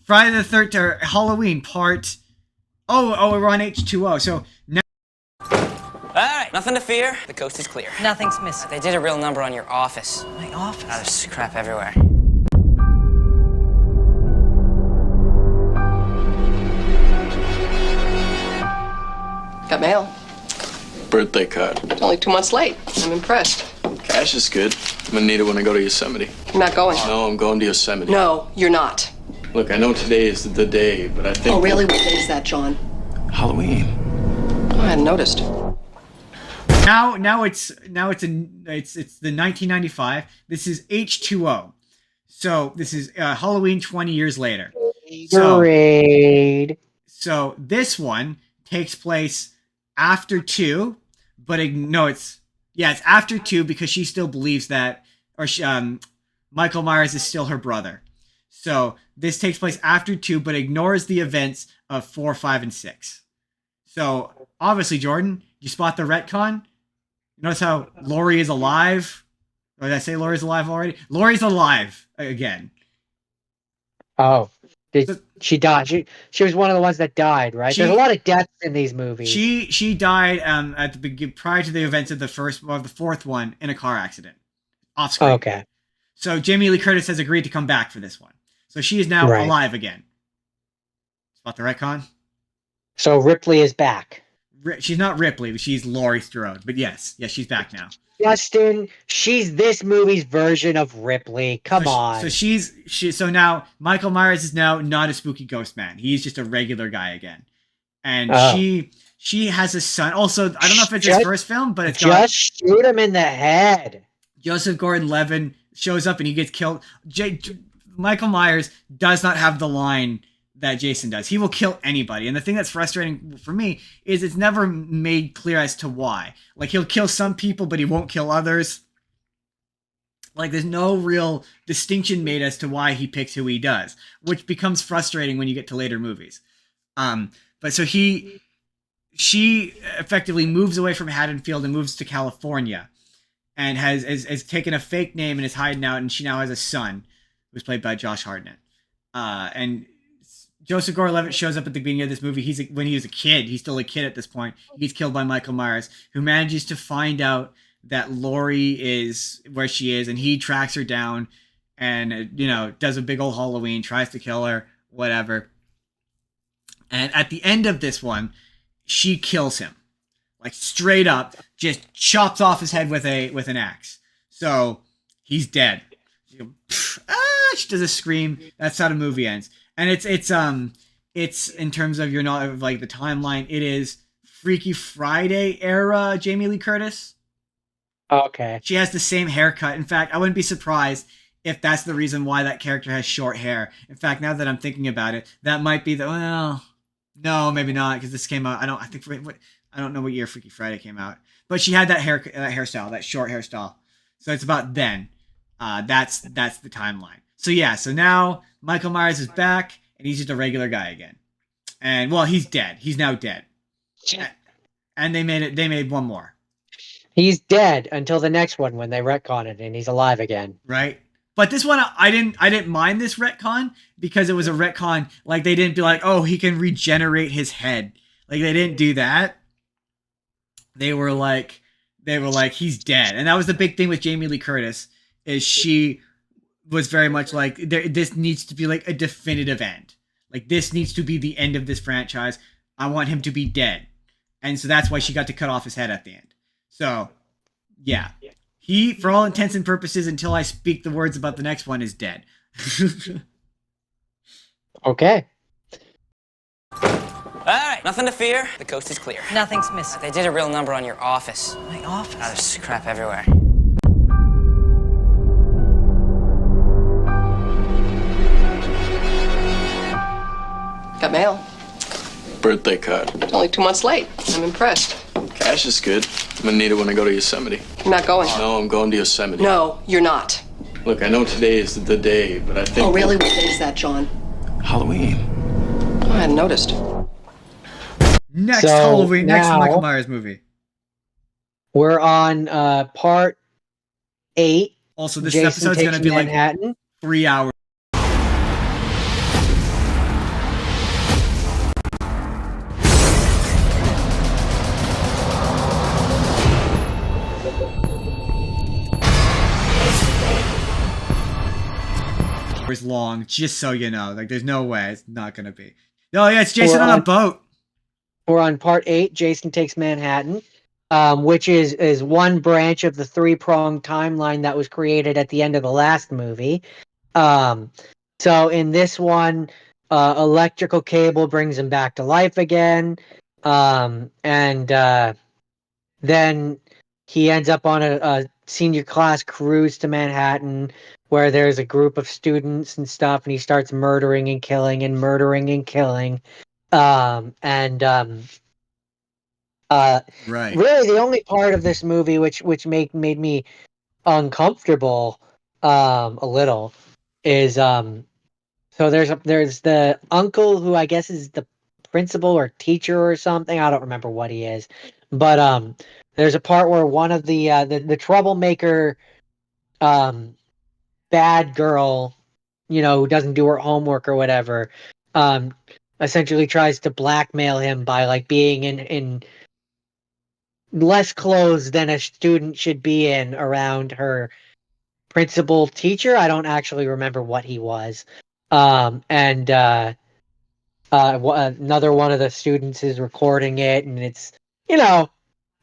Friday the 13th, or Halloween part. Oh, we're on H2O. So now. Alright, nothing to fear. The coast is clear. Nothing's missing. They did a real number on your office. My office? There's crap everywhere. Got mail. Birthday card. It's only 2 months late. I'm impressed. Cash is good. I'm gonna need it when I go to Yosemite. You're not going? No, I'm going to Yosemite. No, you're not. Look, I know today is the day, but I think... Oh, really? What day is that, John? Halloween. Oh, I hadn't noticed. Now it's the 1995. This is H2O. So this is Halloween 20 years later. So this one takes place after 2, but it's after 2 because she still believes that, Michael Myers is still her brother. So this takes place after 2, but ignores the events of 4, 5, and 6. So obviously, Jordan, you spot the retcon. You notice how Laurie is alive? Or did I say Laurie's alive already? Laurie's alive again. Oh, she died? She was one of the ones that died, right? There's a lot of deaths in these movies. She died at the beginning, prior to the events of the fourth one, in a car accident, off screen. Okay. So Jamie Lee Curtis has agreed to come back for this one. So she is now alive again. Spot the retcon. So Ripley is back. She's not Ripley, but she's Laurie Strode. But yes, she's back now. Justin, she's this movie's version of Ripley. Come on. So so now Michael Myers is now not a spooky ghost man. He's just a regular guy again. And she has a son. Also, I don't know if it's his first film, but it's just shoot him in the head. Joseph Gordon-Levitt shows up and he gets killed. Michael Myers does not have the line that Jason does. He will kill anybody. And the thing that's frustrating for me is it's never made clear as to why. Like, he'll kill some people, but he won't kill others. Like, there's no real distinction made as to why he picks who he does, which becomes frustrating when you get to later movies. But so she effectively moves away from Haddonfield and moves to California and has taken a fake name and is hiding out, and she now has a son who's played by Josh Hartnett. And Joseph Gordon-Levitt shows up at the beginning of this movie. When he was a kid, he's still a kid at this point. He's killed by Michael Myers, who manages to find out that Laurie is where she is, and he tracks her down and, does a big old Halloween, tries to kill her, whatever. And at the end of this one, she kills him. Like, straight up, just chops off his head with an axe. So, he's dead. She does a scream. That's how the movie ends. And it's in terms of the timeline, it is Freaky Friday era Jamie Lee Curtis. Okay. She has the same haircut. In fact, I wouldn't be surprised if that's the reason why that character has short hair. In fact, now that I'm thinking about it, that might be no, maybe not, because this came out. I don't know what year Freaky Friday came out, but she had that hairstyle, that short hairstyle. So it's about then. That's the timeline. So now Michael Myers is back, and he's just a regular guy again. And, well, he's dead. He's now dead. And they made one more. He's dead until the next one when they retcon it, and he's alive again. Right? But this one, I didn't mind this retcon, because it was a retcon. Like, they didn't be like, oh, he can regenerate his head. Like, they didn't do that. They were like, he's dead. And that was the big thing with Jamie Lee Curtis, is she was very much like, this needs to be like a definitive end. Like, this needs to be the end of this franchise. I want him to be dead. And so that's why she got to cut off his head at the end. So, yeah. He, for all intents and purposes, until I speak the words about the next one, is dead. Okay. Alright, nothing to fear. The coast is clear. Nothing's missing. They did a real number on your office. My office? There's crap everywhere. Got mail. Birthday card. It's only 2 months late. I'm impressed. Cash is good. I'm gonna need it when I go to Yosemite. You're not going? No, I'm going to Yosemite. No, you're not. Look, I know today is the day, but I think... Oh, really? What day is that, John? Halloween. Oh, I hadn't noticed. Next So Halloween, next now- Michael Myers movie. We're on part 8. Also, this Jason episode's going to Takes be like Manhattan. 3 hours. long, just so you know. Like, there's no way it's not gonna be. No, yeah, it's Jason on a boat. Or on part 8, Jason Takes Manhattan, which is one branch of the three-pronged timeline that was created at the end of the last movie. So in this one, electrical cable brings him back to life again, and then he ends up on a senior class cruise to Manhattan, where there's a group of students and stuff, and he starts murdering and killing and murdering and killing. Right. Really the only part of this movie which made me uncomfortable a little is so there's the uncle who I guess is the principal or teacher or something. I don't remember what he is. But there's a part where one of the troublemaker bad girl, who doesn't do her homework or whatever, um essentially tries to blackmail him by like being in less clothes than a student should be in around her principal teacher. I don't actually remember what he was. And another one of the students is recording it, and it's,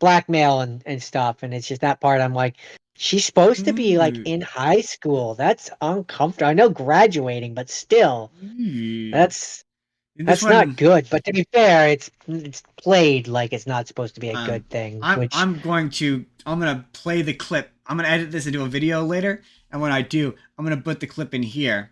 blackmail and stuff. And it's just that part I'm like, she's supposed to be like Ooh. in high school. That's uncomfortable. I know graduating, but still, Ooh. that's This not one, good. But to be fair, it's played like it's not supposed to be a good thing. I'm Which I'm gonna play the clip. I'm gonna edit this into a video later, and when I do, I'm gonna put the clip in here.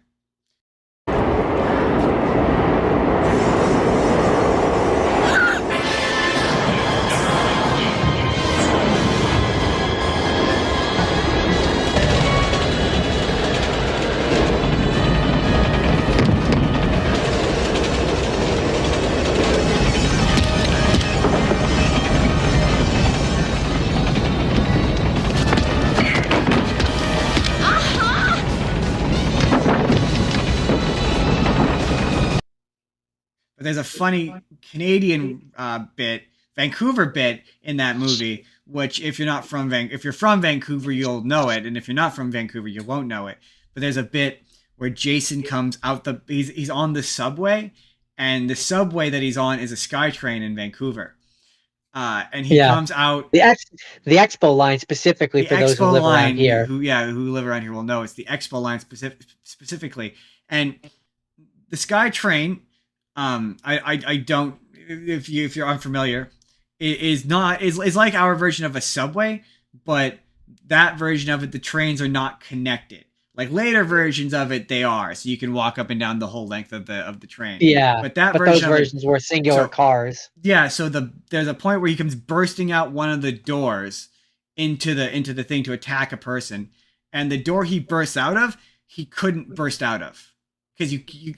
But there's a funny Canadian Vancouver bit in that movie, which if you're from Vancouver, you'll know it, and if you're not from Vancouver, you won't know it. But there's a bit where Jason comes out he's on the subway, and the subway that he's on is a SkyTrain in Vancouver. And he comes out the Expo line specifically for those who live around here. Who live around here will know it's the Expo line specifically, and the SkyTrain. I don't. If you're unfamiliar, is like our version of a subway, but that version of it, the trains are not connected. Like later versions of it, they are, so you can walk up and down the whole length of the train. Yeah, but that but version those versions were singular cars. Yeah, so there's a point where he comes bursting out one of the doors into the thing to attack a person, and the door he bursts out of, he couldn't burst out of because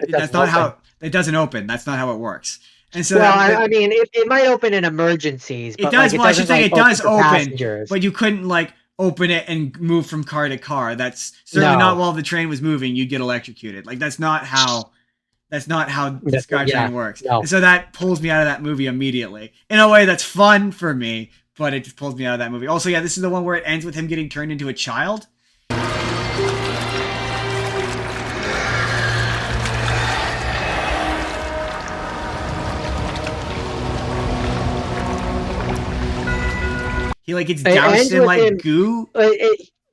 that's not how it doesn't open. That's not how it works. And so, I mean, it might open in emergencies. But it does. Well, I should say it does open, but you couldn't like open it and move from car to car. That's certainly not while the train was moving. You'd get electrocuted. Like that's not how the SkyTrain works. No. And so that pulls me out of that movie immediately. In a way that's fun for me, but it just pulls me out of that movie. Also, yeah, this is the one where it ends with him getting turned into a child. He like gets doused in like goo.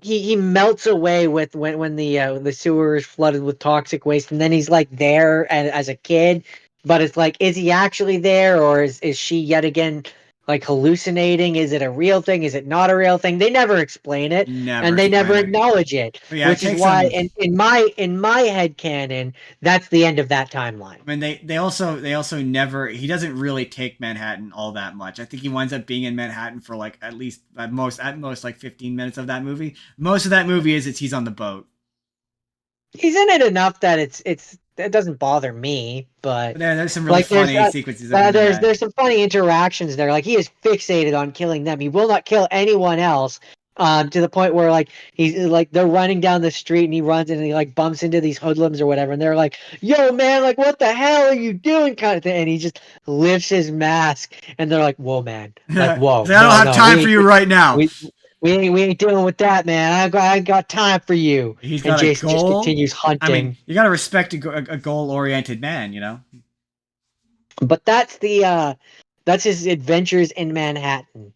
He melts away with when the sewer is flooded with toxic waste, and then he's like there as a kid, but it's like, is he actually there, or is she yet again like hallucinating? Is it a real thing? Is it not a real thing? They never explain it, and they never acknowledge it, which is why in my head canon, that's the end of that timeline. I mean, they also never. He doesn't really take Manhattan all that much. I think he winds up being in Manhattan for like at most like 15 minutes of that movie. Most of that movie is he's on the boat. He's in it enough that it doesn't bother me, but there's some really funny sequences. There's some funny interactions there. Like he is fixated on killing them. He will not kill anyone else. To the point where like he's like they're running down the street and he runs and he like bumps into these hoodlums or whatever, and they're like, "Yo, man, like what the hell are you doing?" kind of thing. And he just lifts his mask, and they're like, "Whoa, man, like whoa." I don't have time for you right now. we ain't dealing with that, man. I got time for you. He's And got a Jason just goal. continues hunting. I mean, you gotta respect a goal-oriented man, you know. But that's his adventures in Manhattan.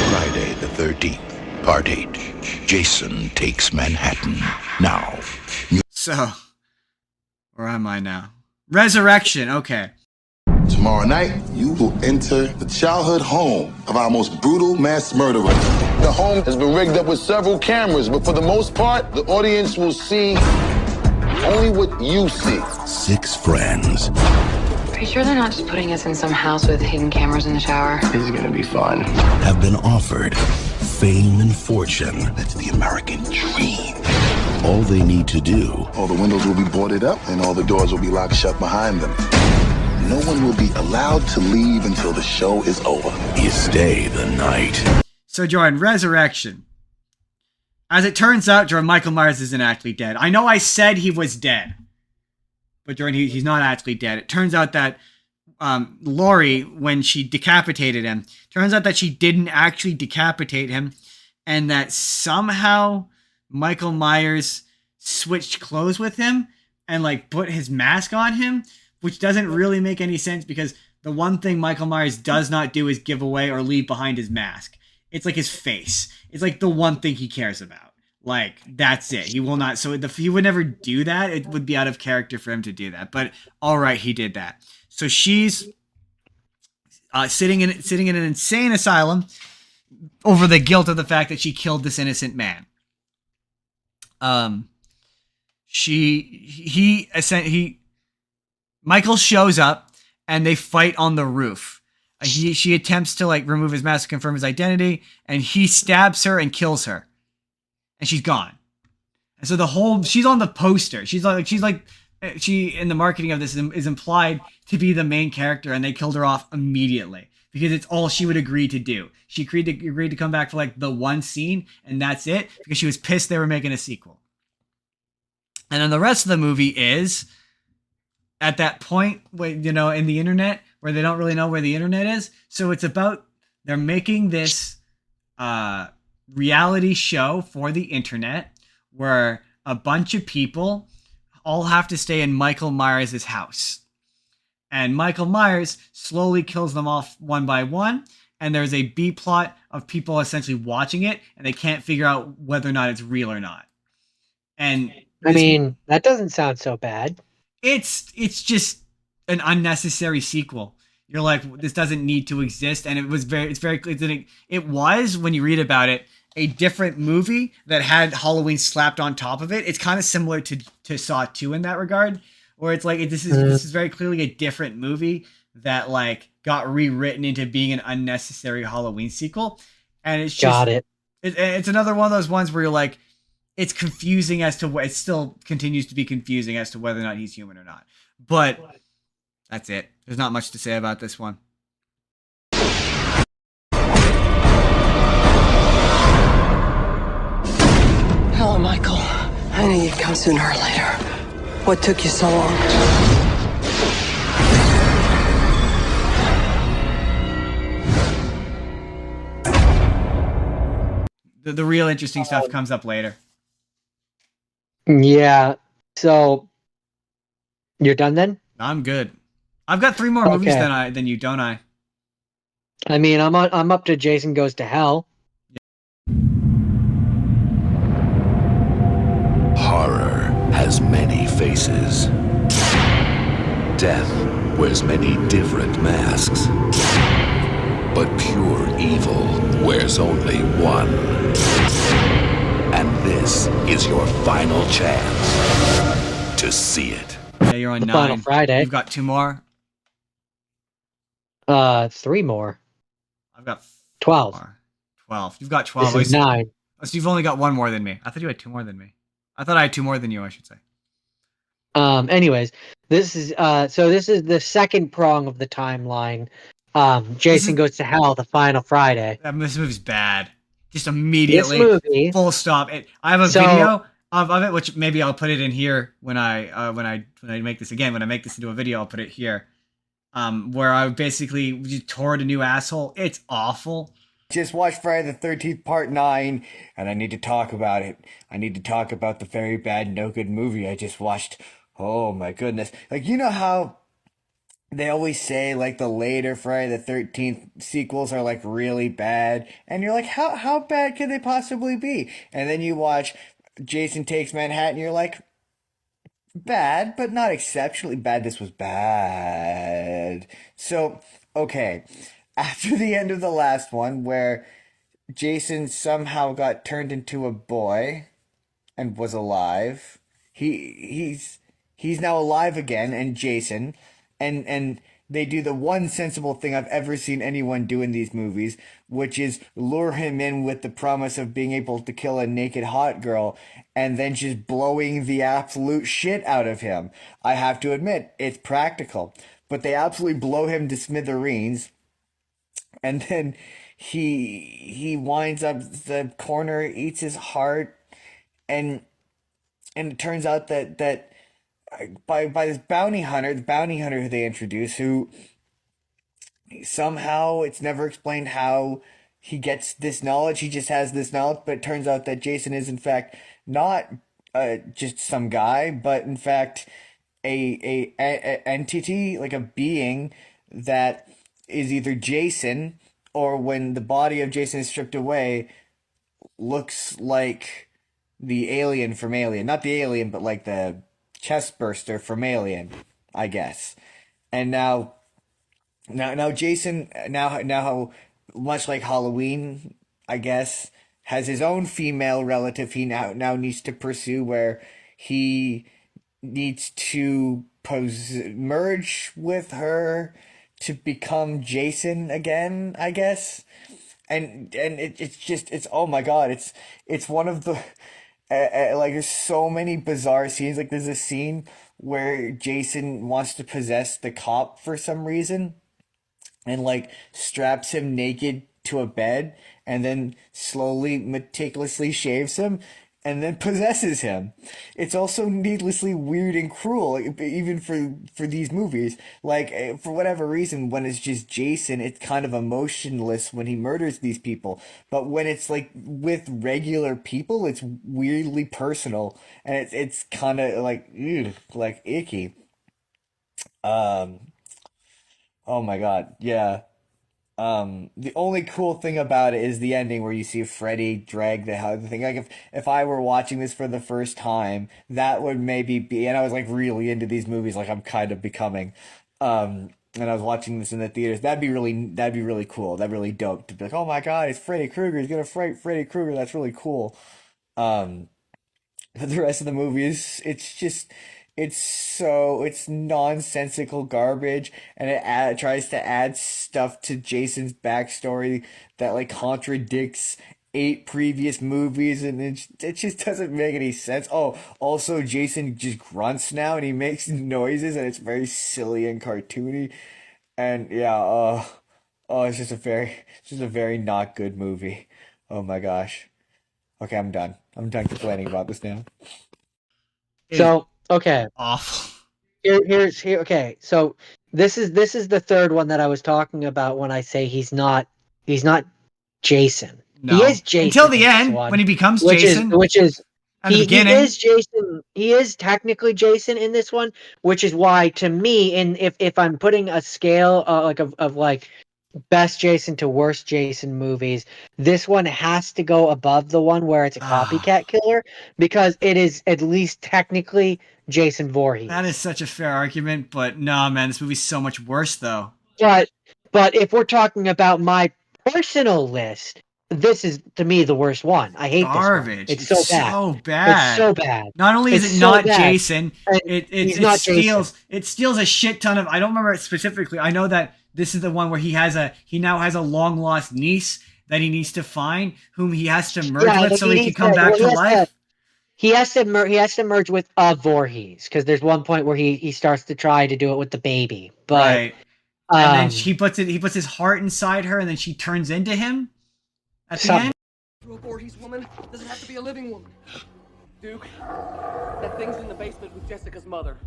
Friday the 13th, Part 8. Jason Takes Manhattan. Now. So, where am I now? Resurrection. Okay. Tomorrow night, you will enter the childhood home of our most brutal mass murderer. The home has been rigged up with several cameras, but for the most part, the audience will see only what you see. 6 friends. Are you sure they're not just putting us in some house with hidden cameras in the shower? This is gonna be fun. Have been offered fame and fortune. That's the American dream. All they need to do, All the windows will be boarded up and all the doors will be locked shut behind them. No one will be allowed to leave until the show is over. is stay the night. So, Jordan, Resurrection. As it turns out, Jordan, Michael Myers isn't actually dead. I know I said he was dead, but Jordan, he's not actually dead. It turns out that Laurie, when she decapitated him, turns out that she didn't actually decapitate him, and that somehow Michael Myers switched clothes with him and like put his mask on him, which doesn't really make any sense because the one thing Michael Myers does not do is give away or leave behind his mask. It's like his face. It's like the one thing he cares about. Like, that's it. He will not. So he would never do that. It would be out of character for him to do that. But all right, he did that. So she's sitting in an insane asylum over the guilt of the fact that she killed this innocent man. Michael shows up and they fight on the roof. She attempts to like remove his mask to confirm his identity, and he stabs her and kills her, and she's gone. And so she's on the poster. She in the marketing of this is implied to be the main character, and they killed her off immediately because it's all she would agree to do. She agreed to come back for like the one scene, and that's it, because she was pissed they were making a sequel. And then the rest of the movie is at that point, in the internet where they don't really know where the internet is. So it's about, they're making this reality show for the internet where a bunch of people all have to stay in Michael Myers' house. And Michael Myers slowly kills them off one by one. And there's a B plot of people essentially watching it, and they can't figure out whether or not it's real or not. And I mean, that doesn't sound so bad. It's just an unnecessary sequel. You're like, this doesn't need to exist, and it's very clear. It was, when you read about it, a different movie that had Halloween slapped on top of it. It's kind of similar to Saw 2 in that regard, where it's like this is very clearly a different movie that like got rewritten into being an unnecessary Halloween sequel, and it's just it's another one of those ones where you're like, it's confusing as to what, it still continues to be confusing as to whether or not he's human or not. But that's it. There's not much to say about this one. Hello, Michael. I knew you'd come sooner or later. What took you so long? The real interesting stuff comes up later. Yeah. So you're done then? I'm good. I've got 3 more movies than you, don't I? I mean, I'm up to Jason Goes to Hell. Horror has many faces. Death wears many different masks. But pure evil wears only one. And this is your final chance to see it. Yeah, you're on The 9. Final Friday. You've got 2 more. 3 more. I've got 12. 12. You've got 12. This is 9. So you've only got 1 more than me. I thought you had 2 more than me. I thought I had 2 more than you, I should say. Anyways, this is the second prong of the timeline. Jason Goes to Hell, The Final Friday. This movie's bad. Just immediately. This movie, full stop. I have a video of it, which maybe I'll put it in here when I make this again. When I make this into a video, I'll put it here. Where I basically just tore a new asshole. It's awful. Just watched Friday the 13th Part 9, and I need to talk about it. I need to talk about the very bad, no good movie I just watched. Oh my goodness. Like, you know how they always say, like, the later Friday the 13th sequels are, like, really bad? And you're like, how bad could they possibly be? And then you watch Jason Takes Manhattan, and you're like, bad, but not exceptionally bad. This was bad. So, okay. After the end of the last one, where Jason somehow got turned into a boy and was alive, he's now alive again, and Jason, and they do the one sensible thing I've ever seen anyone do in these movies, which is lure him in with the promise of being able to kill a naked hot girl, and then just blowing the absolute shit out of him. I have to admit, it's practical, but they absolutely blow him to smithereens. And then he winds up the corner, eats his heart, and it turns out that by this bounty hunter, the bounty hunter who they introduce, who somehow, it's never explained how he gets this knowledge. He just has this knowledge, but it turns out that Jason is in fact not just some guy, but in fact a entity, like a being that is either Jason, or when the body of Jason is stripped away, looks like the alien from Alien. Not the alien, but like the chest burster from Alien, I guess. And now Jason, now much like Halloween, I guess, has his own female relative he now needs to pursue, where he needs to merge with her to become Jason again, I guess. And it's oh my god, it's one of the like, there's so many bizarre scenes. Like, there's a scene where Jason wants to possess the cop for some reason, and like straps him naked to a bed, and then slowly, meticulously shaves him, and then possesses him. It's also needlessly weird and cruel, even for these movies. Like, for whatever reason, when it's just Jason, it's kind of emotionless when he murders these people. But when it's like with regular people, it's weirdly personal, and it's kind of like, ugh, like icky. Oh my god, yeah. The only cool thing about it is the ending, where you see Freddy drag the thing. Like, if I were watching this for the first time, that would maybe be, and I was like really into these movies, like I'm kind of becoming, and I was watching this in the theaters, that'd be really cool. That'd be really dope to be like, oh my god, it's Freddy Krueger. He's gonna fight Freddy Krueger. That's really cool. But the rest of the movie is, it's nonsensical garbage, and it tries to add stuff to Jason's backstory that like contradicts 8 previous movies, and it just doesn't make any sense. Oh, also Jason just grunts now, and he makes noises, and it's very silly and cartoony, and yeah, it's just a very not good movie. Oh my gosh. Okay, I'm done. I'm done complaining about this now. So, okay. Awful. Here. Okay, so this is the third one that I was talking about when I say he's not Jason. No. He is Jason until the in this end, one, when he becomes which Jason. is at the he beginning. is Jason. He is technically Jason in this one, which is why, to me, if I'm putting a scale like of like best Jason to worst Jason movies, this one has to go above the one where it's a copycat killer, because it is at least technically Jason Voorhees. That is such a fair argument, but no, man, this movie's so much worse, though. But if we're talking about my personal list, this is, to me, the worst one. I hate garbage. This one. It's so bad. So bad. It's so bad. Not only is it's it so not bad. Jason, it steals a shit ton of. I don't remember it specifically. I know that this is the one where he now has a long lost niece that he needs to find, whom he has to merge with so he can come back to life. He has to merge with a Vorhees, because there's one point where he starts to try to do it with the baby, but right. And then he puts his heart inside her, and then she turns into him at the end. A Voorhees woman doesn't have to be a living woman. Duke, that thing's in the basement with Jessica's mother.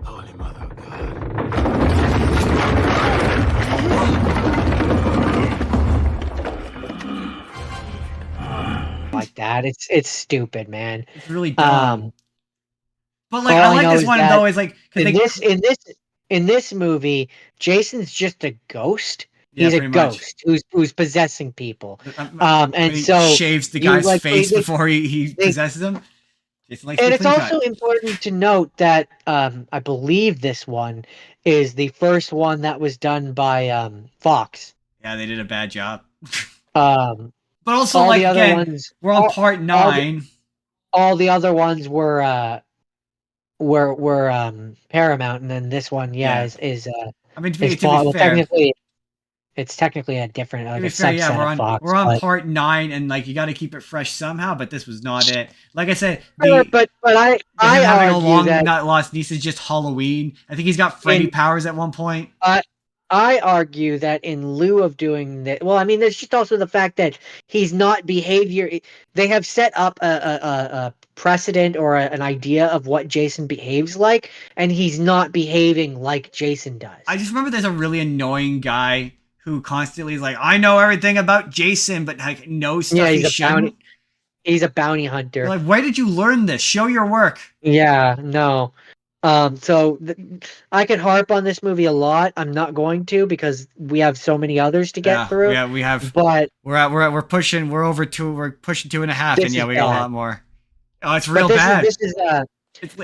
Holy Mother of God. Like that. It's stupid, man. It's really dumb. But like, all I I like know this is one that though. Is like in this movie, Jason's just a ghost. Yeah, He's a pretty much. ghost who's possessing people. When And he so shaves the you, guy's like, face they- before he possesses him. Jason likes to and be it's clean also cut. important to note that I believe this one is the first one that was done by Fox. Yeah, they did a bad job. Um, But also, all like the other again, ones, we're on part 9. all the other ones were Paramount, and then this one, Yeah. is I mean, to be Fox. Well, fair, it's technically a different, like to be a fair, yeah, subset of Fox. we're on but, part 9, and like you got to keep it fresh somehow. But this was not it. Like I said, but I him having a argue long that not lost niece is just Halloween. I think he's got Freddy powers at one point. I argue that in lieu of doing that, well, I mean, there's just also the fact that he's not behavior. They have set up a precedent or an idea of what Jason behaves like, and he's not behaving like Jason does. I just remember there's a really annoying guy who constantly is like, I know everything about Jason, but like knows stuff he shouldn't. He's a bounty hunter. You're like, where did you learn this? Show your work. Yeah, no. So I could harp on this movie a lot. I'm not going to because we have so many others to get through. Yeah, we have. But we're pushing 2.5, and yeah, we got a lot more. Oh, it's real this bad.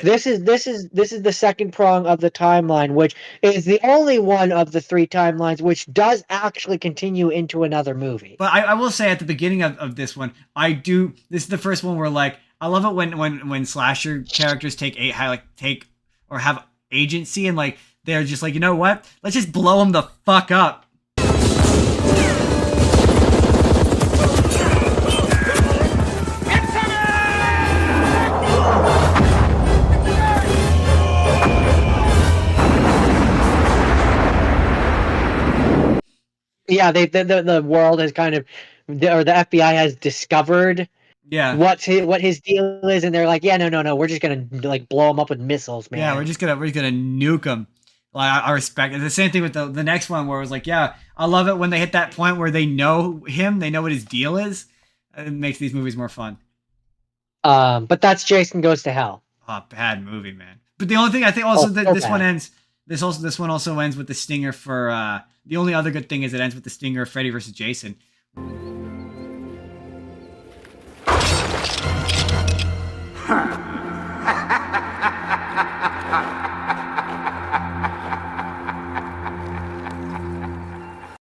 This is the second prong of the timeline, which is the only one of the 3 timelines which does actually continue into another movie. But I will say at the beginning of this one, this is the first one where like I love it when slasher characters take or have agency, and like they're just like, you know what? Let's just blow them the fuck up. Yeah, the world has kind of, or the FBI has discovered what his deal is, and they're like, yeah, no, we're just gonna like blow him up with missiles, man. Yeah, we're just gonna nuke him. Like I respect it. The same thing with the next one where it was like, yeah, I love it when they hit that point where they know him, they know what his deal is. It makes these movies more fun. But that's Jason Goes to Hell. Oh, bad movie, man. But the only thing I think also this bad. one ends. This one also ends with the stinger for. The only other good thing is it ends with the stinger of Freddy versus Jason.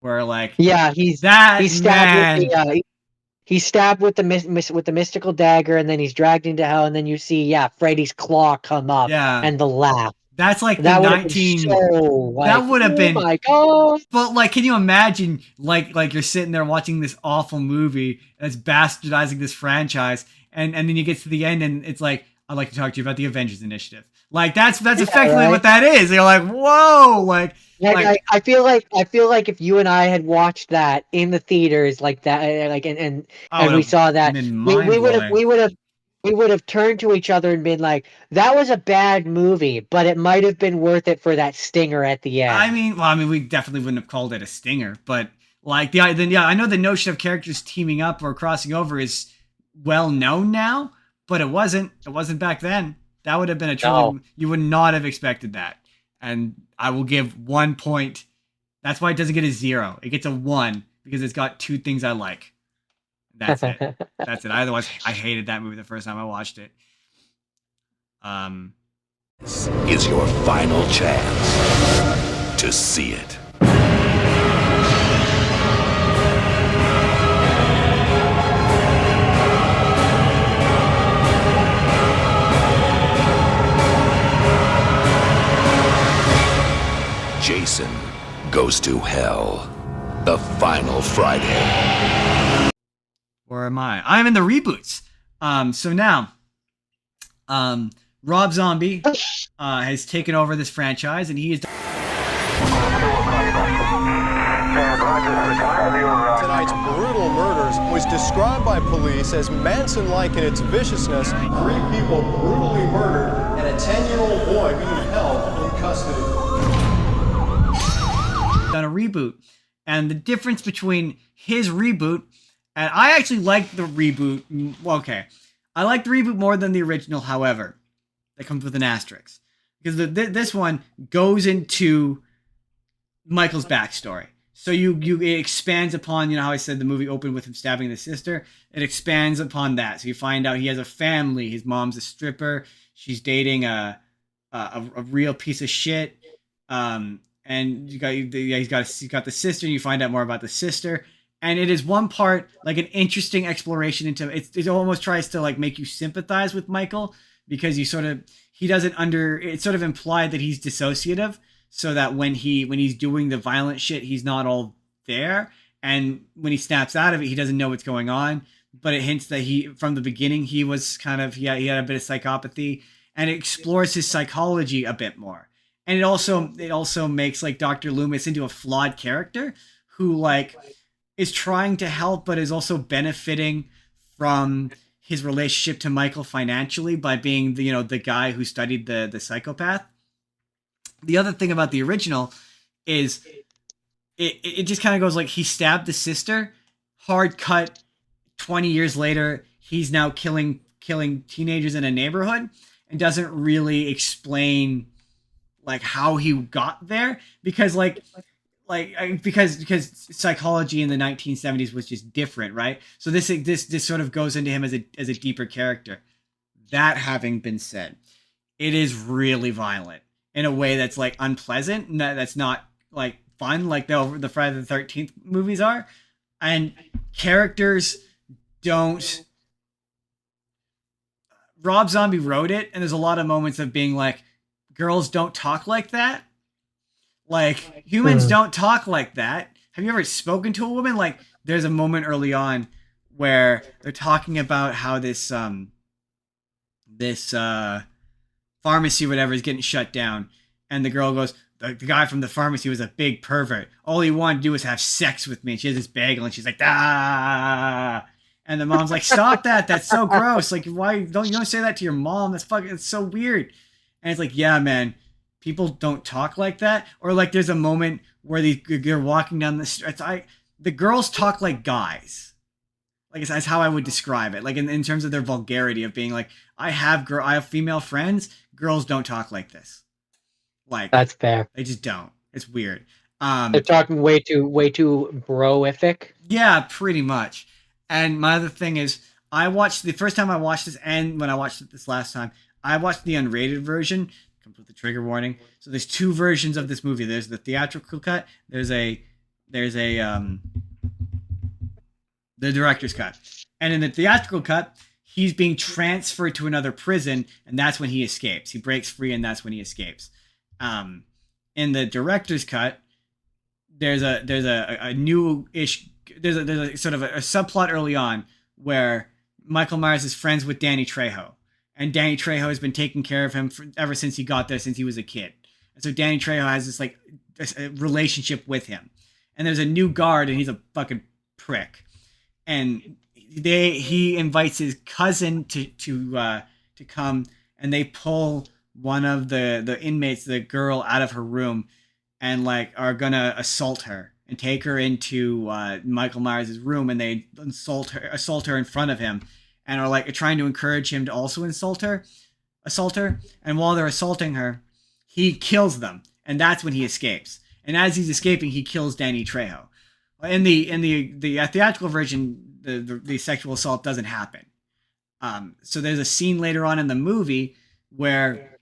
Where like he's stabbed with the mystical dagger, and then he's dragged into hell, and then you see Freddy's claw come up, and the laugh. That's like that the 19. That would have been. Oh my god! But like, can you imagine? Like you're sitting there watching this awful movie that's bastardizing this franchise, and then you get to the end, and it's like, I'd like to talk to you about the Avengers Initiative. Like that's effectively what that is. You're like, whoa, like I feel like if you and I had watched that in the theaters like that, like and we saw that, we would have turned to each other and been like, that was a bad movie, but it might have been worth it for that stinger at the end. I mean, we definitely wouldn't have called it a stinger, but like I know the notion of characters teaming up or crossing over is well known now, but it wasn't back then. That would have been you would not have expected that. And I will give 1 point. That's why it doesn't get a 0. It gets a 1 because it's got 2 things I like. That's it. That's it. Otherwise, I hated that movie the first time I watched it. This is your final chance to see it. Jason Goes to Hell, the final Friday. Where am I? I'm in the reboots. So now, Rob Zombie has taken over this franchise, and he is. Tonight's brutal murders. was described by police as Manson-like in its viciousness. 3 people brutally murdered and a 10-year-old boy being held in custody. Done a reboot, and the difference between his reboot, and I actually like the reboot. Okay, I like the reboot more than the original. However, that comes with an asterisk, because this one goes into Michael's backstory. So it expands upon, how I said the movie opened with him stabbing the sister. It expands upon that. So you find out he has a family. His mom's a stripper. She's dating a real piece of shit. And he's got the sister. And you find out more about the sister. And it is one part like an interesting exploration into it. It almost tries to like make you sympathize with Michael, because it's sort of implied that he's dissociative. So that when he's doing the violent shit, he's not all there. And when he snaps out of it, he doesn't know what's going on. But it hints that from the beginning, he was he had a bit of psychopathy, and it explores his psychology a bit more. And it also makes like Dr. Loomis into a flawed character who like is trying to help, but is also benefiting from his relationship to Michael financially by being the guy who studied the psychopath. The other thing about the original is it just kind of goes like he stabbed the sister, hard cut, 20 years later, he's now killing teenagers in a neighborhood, and doesn't really explain like how he got there, because because psychology in the 1970s was just different, right? So this sort of goes into him as a deeper character. That having been said, it is really violent in a way that's like unpleasant, and that's not like fun like the Friday the 13th movies are. And characters don't. Rob Zombie wrote it, and there's a lot of moments of being like, girls don't talk like that. Like, humans don't talk like that. Have you ever spoken to a woman? Like, there's a moment early on where they're talking about how this pharmacy or whatever is getting shut down, and the girl goes, the guy from the pharmacy was a big pervert. All he wanted to do was have sex with me. And she has this bagel, and she's like, ah. And the mom's like, stop that. That's so gross. Like, why you don't say that to your mom? It's so weird. And it's like, yeah, man, people don't talk like that. Or like, there's a moment where they're walking down the street. The girls talk like guys. Like, that's how I would describe it. Like in terms of their vulgarity of being like, I have female friends. Girls don't talk like this. Like, that's fair. They just don't. It's weird. They're talking way too broific. Yeah, pretty much. And my other thing is, the first time I watched this, and when I watched it this last time, I watched the unrated version. Comes with the trigger warning. So there's 2 versions of this movie. There's the theatrical cut. There's the director's cut. And in the theatrical cut, he's being transferred to another prison, and that's when he escapes. He breaks free, and that's when he escapes. In the director's cut, there's a new-ish, there's a sort of a subplot early on where Michael Myers is friends with Danny Trejo, and Danny Trejo has been taking care of him ever since he got there, since he was a kid. And so Danny Trejo has this relationship with him, and there's a new guard, and he's a fucking prick, and he invites his cousin to come, and they pull one of the inmates, the girl, out of her room, and like are gonna assault her and take her into Michael Myers' room, and they assault her in front of him, and are like trying to encourage him to also assault her. And while they're assaulting her, he kills them, and that's when he escapes. And as he's escaping, he kills Danny Trejo. In the theatrical version, the sexual assault doesn't happen. So there's a scene later on in the movie where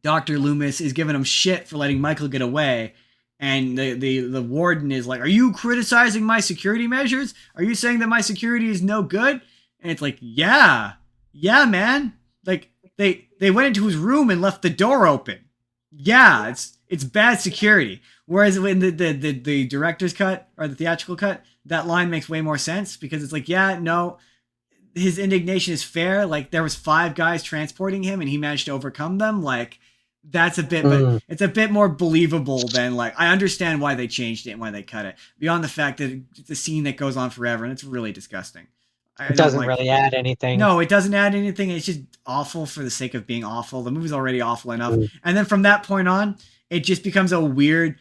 Dr. Loomis is giving him shit for letting Michael get away, and the warden is like, are you criticizing my security measures? Are you saying that my security is no good? And it's like, yeah, man. Like, they went into his room and left the door open. Yeah, it's bad security. Whereas in the director's cut, or the theatrical cut, that line makes way more sense, because it's like, yeah, no, his indignation is fair. Like, there was 5 guys transporting him, and he managed to overcome them. Like, That's a bit, but it's a bit more believable than like I understand why they changed it and why they cut it. Beyond the fact that it's a scene that goes on forever and it's really disgusting. It doesn't really add anything. No, it doesn't add anything. It's just awful for the sake of being awful. The movie's already awful enough, and then from that point on, it just becomes a weird,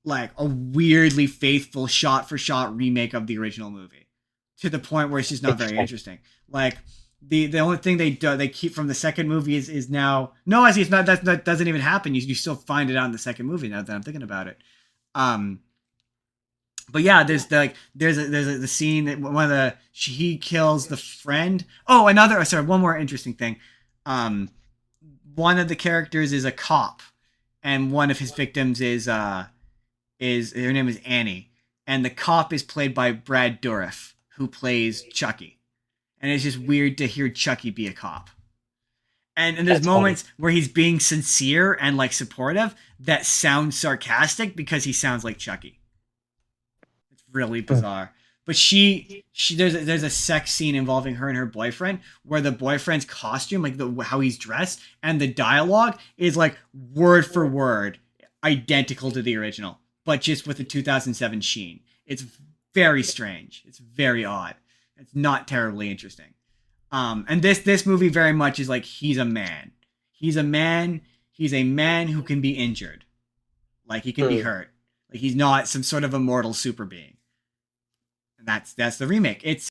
like a weirdly faithful shot-for-shot remake of the original movie, to the point where it's just not very interesting. Like. The only thing they keep from the second movie is now no, actually it's not, that doesn't even happen. You still find it out in the second movie now that I'm thinking about it. But yeah, there's the scene that he kills the friend. Oh, one more interesting thing. One of the characters is a cop, and one of his victims is her name is Annie, and the cop is played by Brad Dourif, who plays Chucky. And it's just weird to hear Chucky be a cop. And there's That's moments funny. Where he's being sincere and like supportive that sound sarcastic because he sounds like Chucky. It's really bizarre. But there's a sex scene involving her and her boyfriend where the boyfriend's costume, like how he's dressed, and the dialogue is like word for word identical to the original, but just with the 2007 sheen. It's very strange. It's very odd. It's not terribly interesting. And this movie very much is like he's a man. He's a man who can be injured. Like he can be hurt. Like he's not some sort of immortal super being. And that's the remake. It's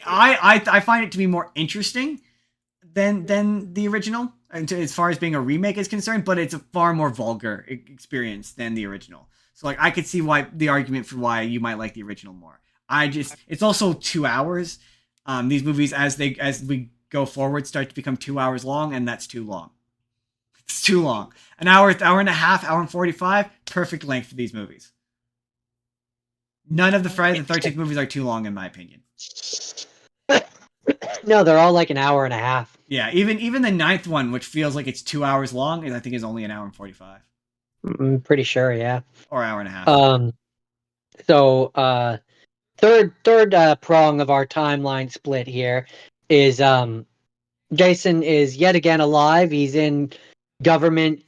I find it to be more interesting than the original, as far as being a remake is concerned, but it's a far more vulgar experience than the original. So like I could see why the argument for why you might like the original more. It's also 2 hours. These movies as we go forward start to become 2 hours long, and that's too long. It's too long. An hour and a half, hour and 45, perfect length for these movies. None of the Friday the 13th movies are too long in my opinion. No, they're all like an hour and a half. Yeah, even the ninth one, which feels like it's 2 hours long, I think is only an hour and 45. I'm pretty sure, yeah. Or hour and a half. So third prong of our timeline split here is Jason is yet again alive. He's in government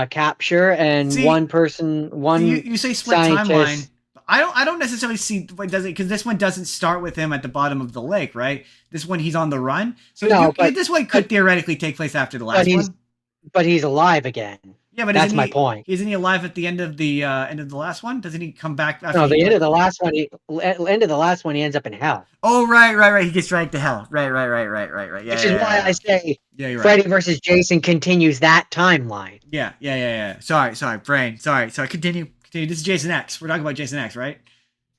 capture, and you say split scientist, timeline. I don't necessarily see what does it, because this one doesn't start with him at the bottom of the lake, right? This one he's on the run, so this one could theoretically take place after the last one. But he's alive again. Yeah, but that's my point. Isn't he alive at the end of the last one? Doesn't he come back? After the end of the last one. End of the last one, he ends up in hell. Oh, right. He gets dragged to hell. Right. Yeah, which is why I say Freddy versus Jason continues that timeline. Yeah. Sorry, brain. Sorry. Continue. This is Jason X. We're talking about Jason X, right?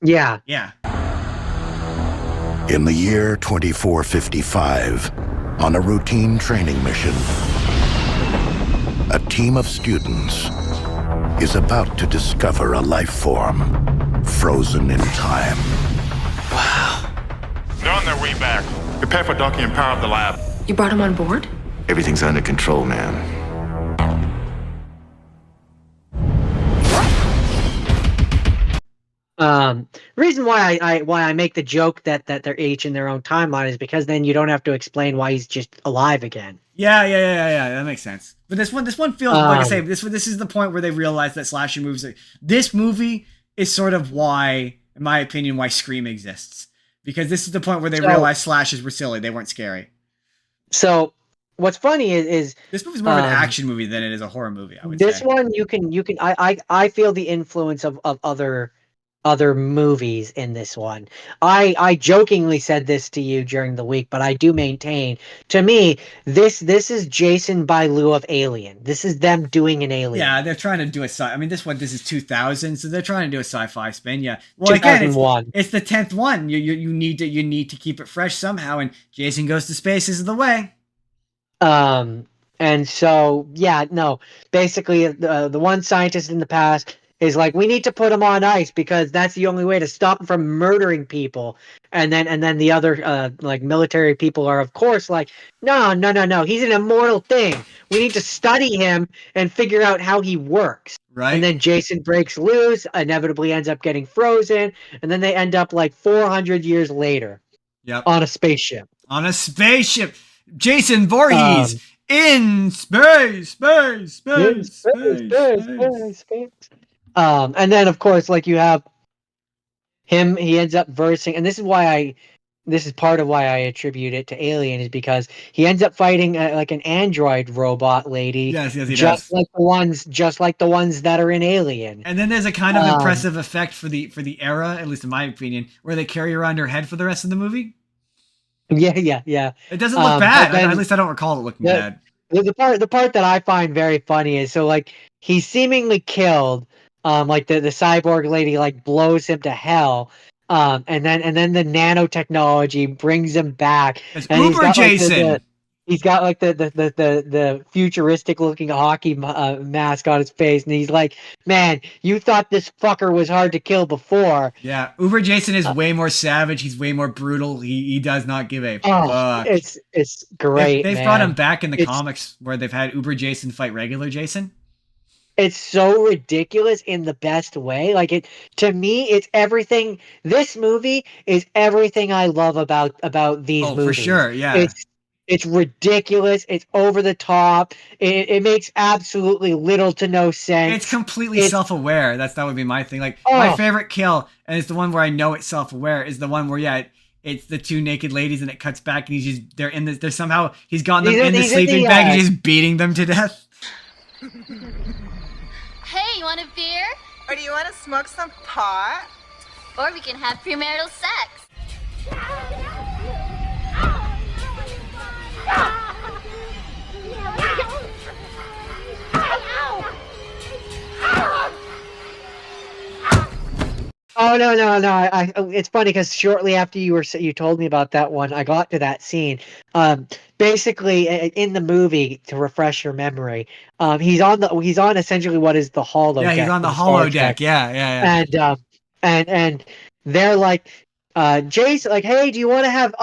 Yeah. In the year 2455, on a routine training mission, a team of students is about to discover a life form frozen in time. Wow. They're on their way back. Prepare for docking and power up the lab. You brought him on board? Everything's under control, man. Reason why I make the joke that they're each in their own timeline is because then you don't have to explain why he's just alive again. Yeah. That makes sense. But this one feels like I say this is the point where they realize that slasher movies. This movie is sort of why, in my opinion, why Scream exists, because this is the point where they realize slashes were silly. They weren't scary. So what's funny is this movie's more of an action movie than it is a horror movie. I would this say. One you can I feel the influence of other movies in this one. I jokingly said this to you during the week, but I do maintain, to me, this is Jason by lieu of Alien. This is them doing an Alien. Yeah, they're trying to do this is 2000, so they're trying to do a sci-fi spin. Yeah, well, again, it's the 10th one. You need to keep it fresh somehow, and Jason Goes to Space is the way. And And so, yeah, no. Basically, the one scientist in the past is like, we need to put him on ice because that's the only way to stop him from murdering people. And then the other like military people are, of course, like, no, no, no, no. He's an immortal thing. We need to study him and figure out how he works. Right. And then Jason breaks loose, inevitably ends up getting frozen, and then they end up like 400 years later. Yep. On a spaceship. On a spaceship. Jason Voorhees in space. And then of course, like you have him, he ends up versing, and this is part of why I attribute it to Alien, is because he ends up fighting like an android robot lady. Yes, he just does. Just like the ones that are in Alien. And then there's a kind of impressive effect for the era, at least in my opinion, where they carry around her head for the rest of the movie. Yeah. It doesn't look bad. At least I don't recall it looking bad. The part that I find very funny is, so like he's seemingly killed, like the cyborg lady like blows him to hell, and then the nanotechnology brings him back. It's and Uber Jason. He's got like the futuristic looking hockey mask on his face, and he's like, "Man, you thought this fucker was hard to kill before." Yeah, Uber Jason is way more savage. He's way more brutal. He does not give a fuck. It's great. They've brought him back in the comics where they've had Uber Jason fight regular Jason. It's so ridiculous in the best way. Like, to me, it's everything. This movie is everything I love about these movies. For sure, yeah. It's ridiculous. It's over the top. It makes absolutely little to no sense. It's completely self-aware. That would be my thing. Like, my favorite kill, and it's the one where I know it's self-aware, is the one where it's the two naked ladies, and it cuts back, and they're somehow he's gotten them in the sleeping bag, and he's just beating them to death. Hey, you want a beer? Or do you want to smoke some pot? Or we can have premarital sex. Oh no! It's funny because shortly after you told me about that one, I got to that scene. Basically, in the movie, to refresh your memory, he's on essentially what is the holodeck. Yeah, he's on the holodeck. Yeah. And they're like, Jason, like, hey, do you want to have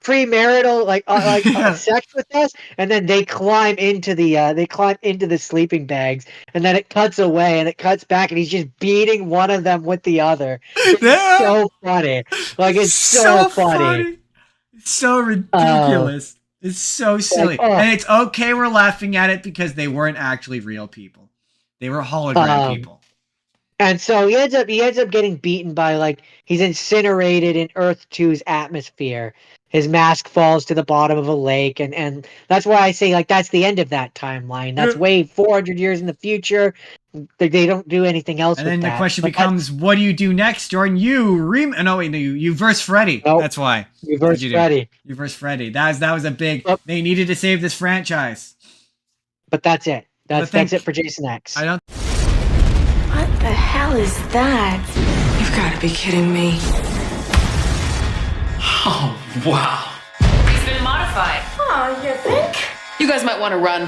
premarital sex with us? And then they climb into the sleeping bags, and then it cuts away and it cuts back, and he's just beating one of them with the other. It's so funny. Like, it's so funny. It's so ridiculous. It's so silly. And it's okay we're laughing at it because they weren't actually real people. They were hologram people. And so he ends up getting beaten by, like, he's incinerated in Earth 2's atmosphere. His mask falls to the bottom of a lake, and that's why I say, like, that's the end of that timeline. That's way 400 years in the future. They don't do anything else. And then the question becomes, what do you do next, Jordan? You verse Freddy. Nope. That's why. You verse Freddy. You verse Freddy. That was a big. They needed to save this franchise. But that's it. That's it for Jason X. I don't. What the hell is that? You've got to be kidding me. Oh, wow. He's been modified. Oh, you think? You guys might want to run.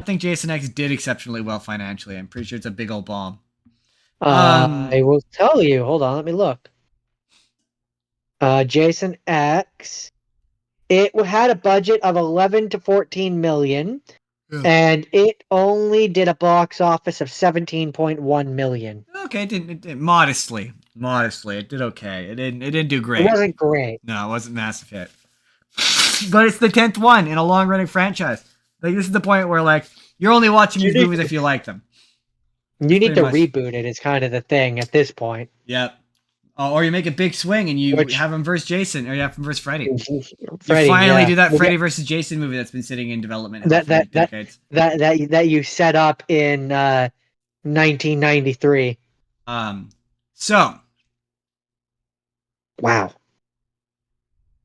I think Jason X did exceptionally well financially. I'm pretty sure it's a big old bomb. I will tell you. Hold on, let me look. Jason X. It had a budget of 11 to 14 million, and it only did a box office of 17.1 million. Okay, it didn't modestly. It did okay. It didn't do great. It wasn't great. No, it wasn't a massive hit. But it's the 10th one in a long running franchise. Like, this is the point where, like, you're only watching these movies if you like them. You need to reboot it. Is kind of the thing at this point. Yep. Or you make a big swing and you have him versus Jason, or you have him versus Freddy. You Freddy, finally do that Freddy versus Jason movie that's been sitting in development for decades. That you set up in 1993. So. Wow.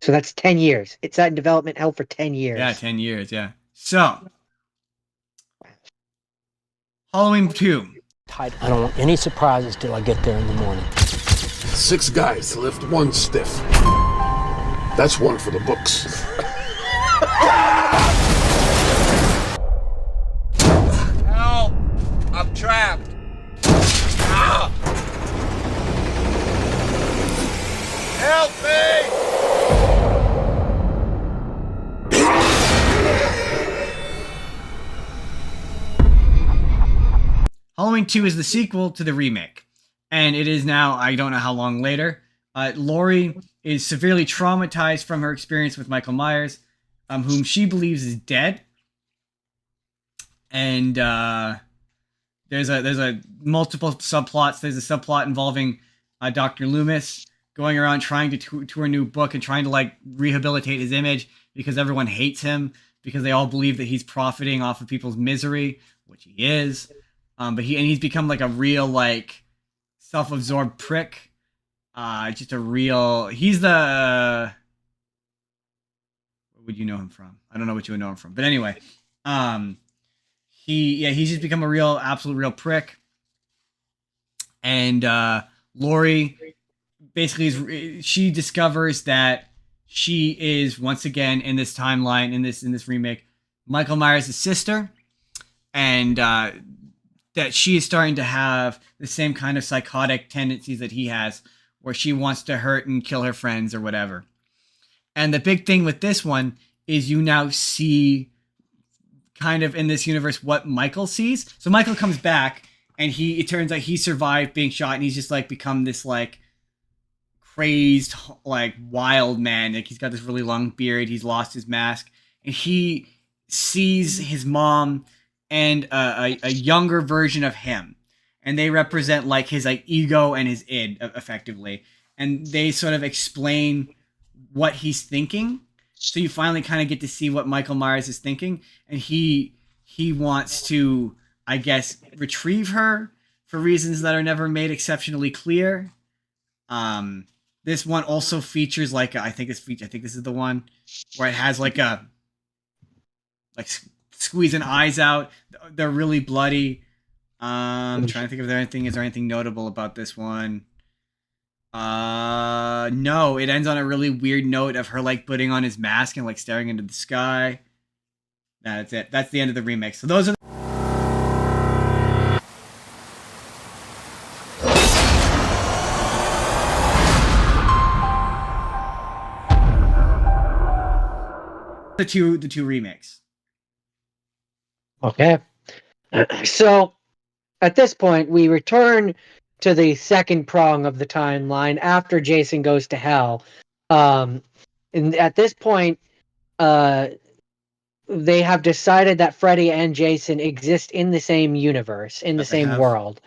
So that's 10 years. It's in development hell for 10 years. Yeah, 10 years, yeah. So, Halloween 2. I don't want any surprises till I get there in the morning. 6 guys lift 1 stiff. That's one for the books. Help! I'm trapped. Ah! Help me! Halloween 2 is the sequel to the remake. And it is now, I don't know how long later. Laurie is severely traumatized from her experience with Michael Myers, whom she believes is dead. And there's a multiple subplots. There's a subplot involving Dr. Loomis going around trying to tour a new book and trying to like rehabilitate his image because everyone hates him because they all believe that he's profiting off of people's misery, which he is. But he's become like a real like self-absorbed prick. Just a real. He's the. What would you know him from? I don't know what you would know him from, but anyway, he's just become a real, absolute real prick. And Laurie basically she discovers that she is once again in this timeline in this remake Michael Myers' sister, and that she is starting to have the same kind of psychotic tendencies that he has, where she wants to hurt and kill her friends or whatever. And the big thing with this one is you now see kind of in this universe what Michael sees. So Michael comes back and it turns out he survived being shot and he's just like become this like crazed, like wild man. Like he's got this really long beard. He's lost his mask and he sees his mom and a younger version of him. And they represent like his like ego and his id effectively. And they sort of explain what he's thinking. So you finally kind of get to see what Michael Myers is thinking. And he wants to, I guess, retrieve her for reasons that are never made exceptionally clear. This one also features like I think this is the one where it has like a squeezing eyes out. They're really bloody. I'm trying to think if is there anything notable about this one. No, it ends on a really weird note of her like putting on his mask and like staring into the sky. That's it. That's the end of the remake. So those are the two remakes. Okay. So at this point, we return to the second prong of the timeline after Jason goes to hell. And at this point, they have decided that Freddy and Jason exist in the same universe, in the same world.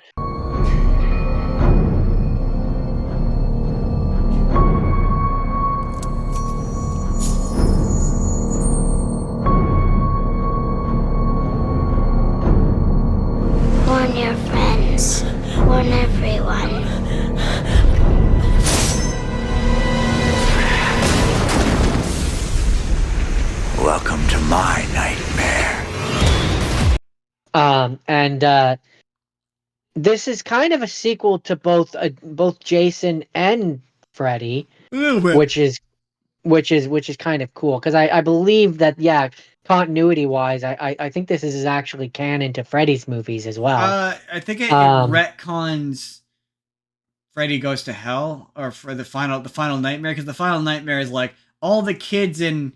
Warn your friends. Warn everyone. Welcome to my nightmare. And this is kind of a sequel to both Jason and Freddy, which is kind of cool because I believe that continuity wise I think this is actually canon to Freddy's movies as well. I think it retcons Freddy Goes to Hell or for the final nightmare, because the final nightmare is like all the kids in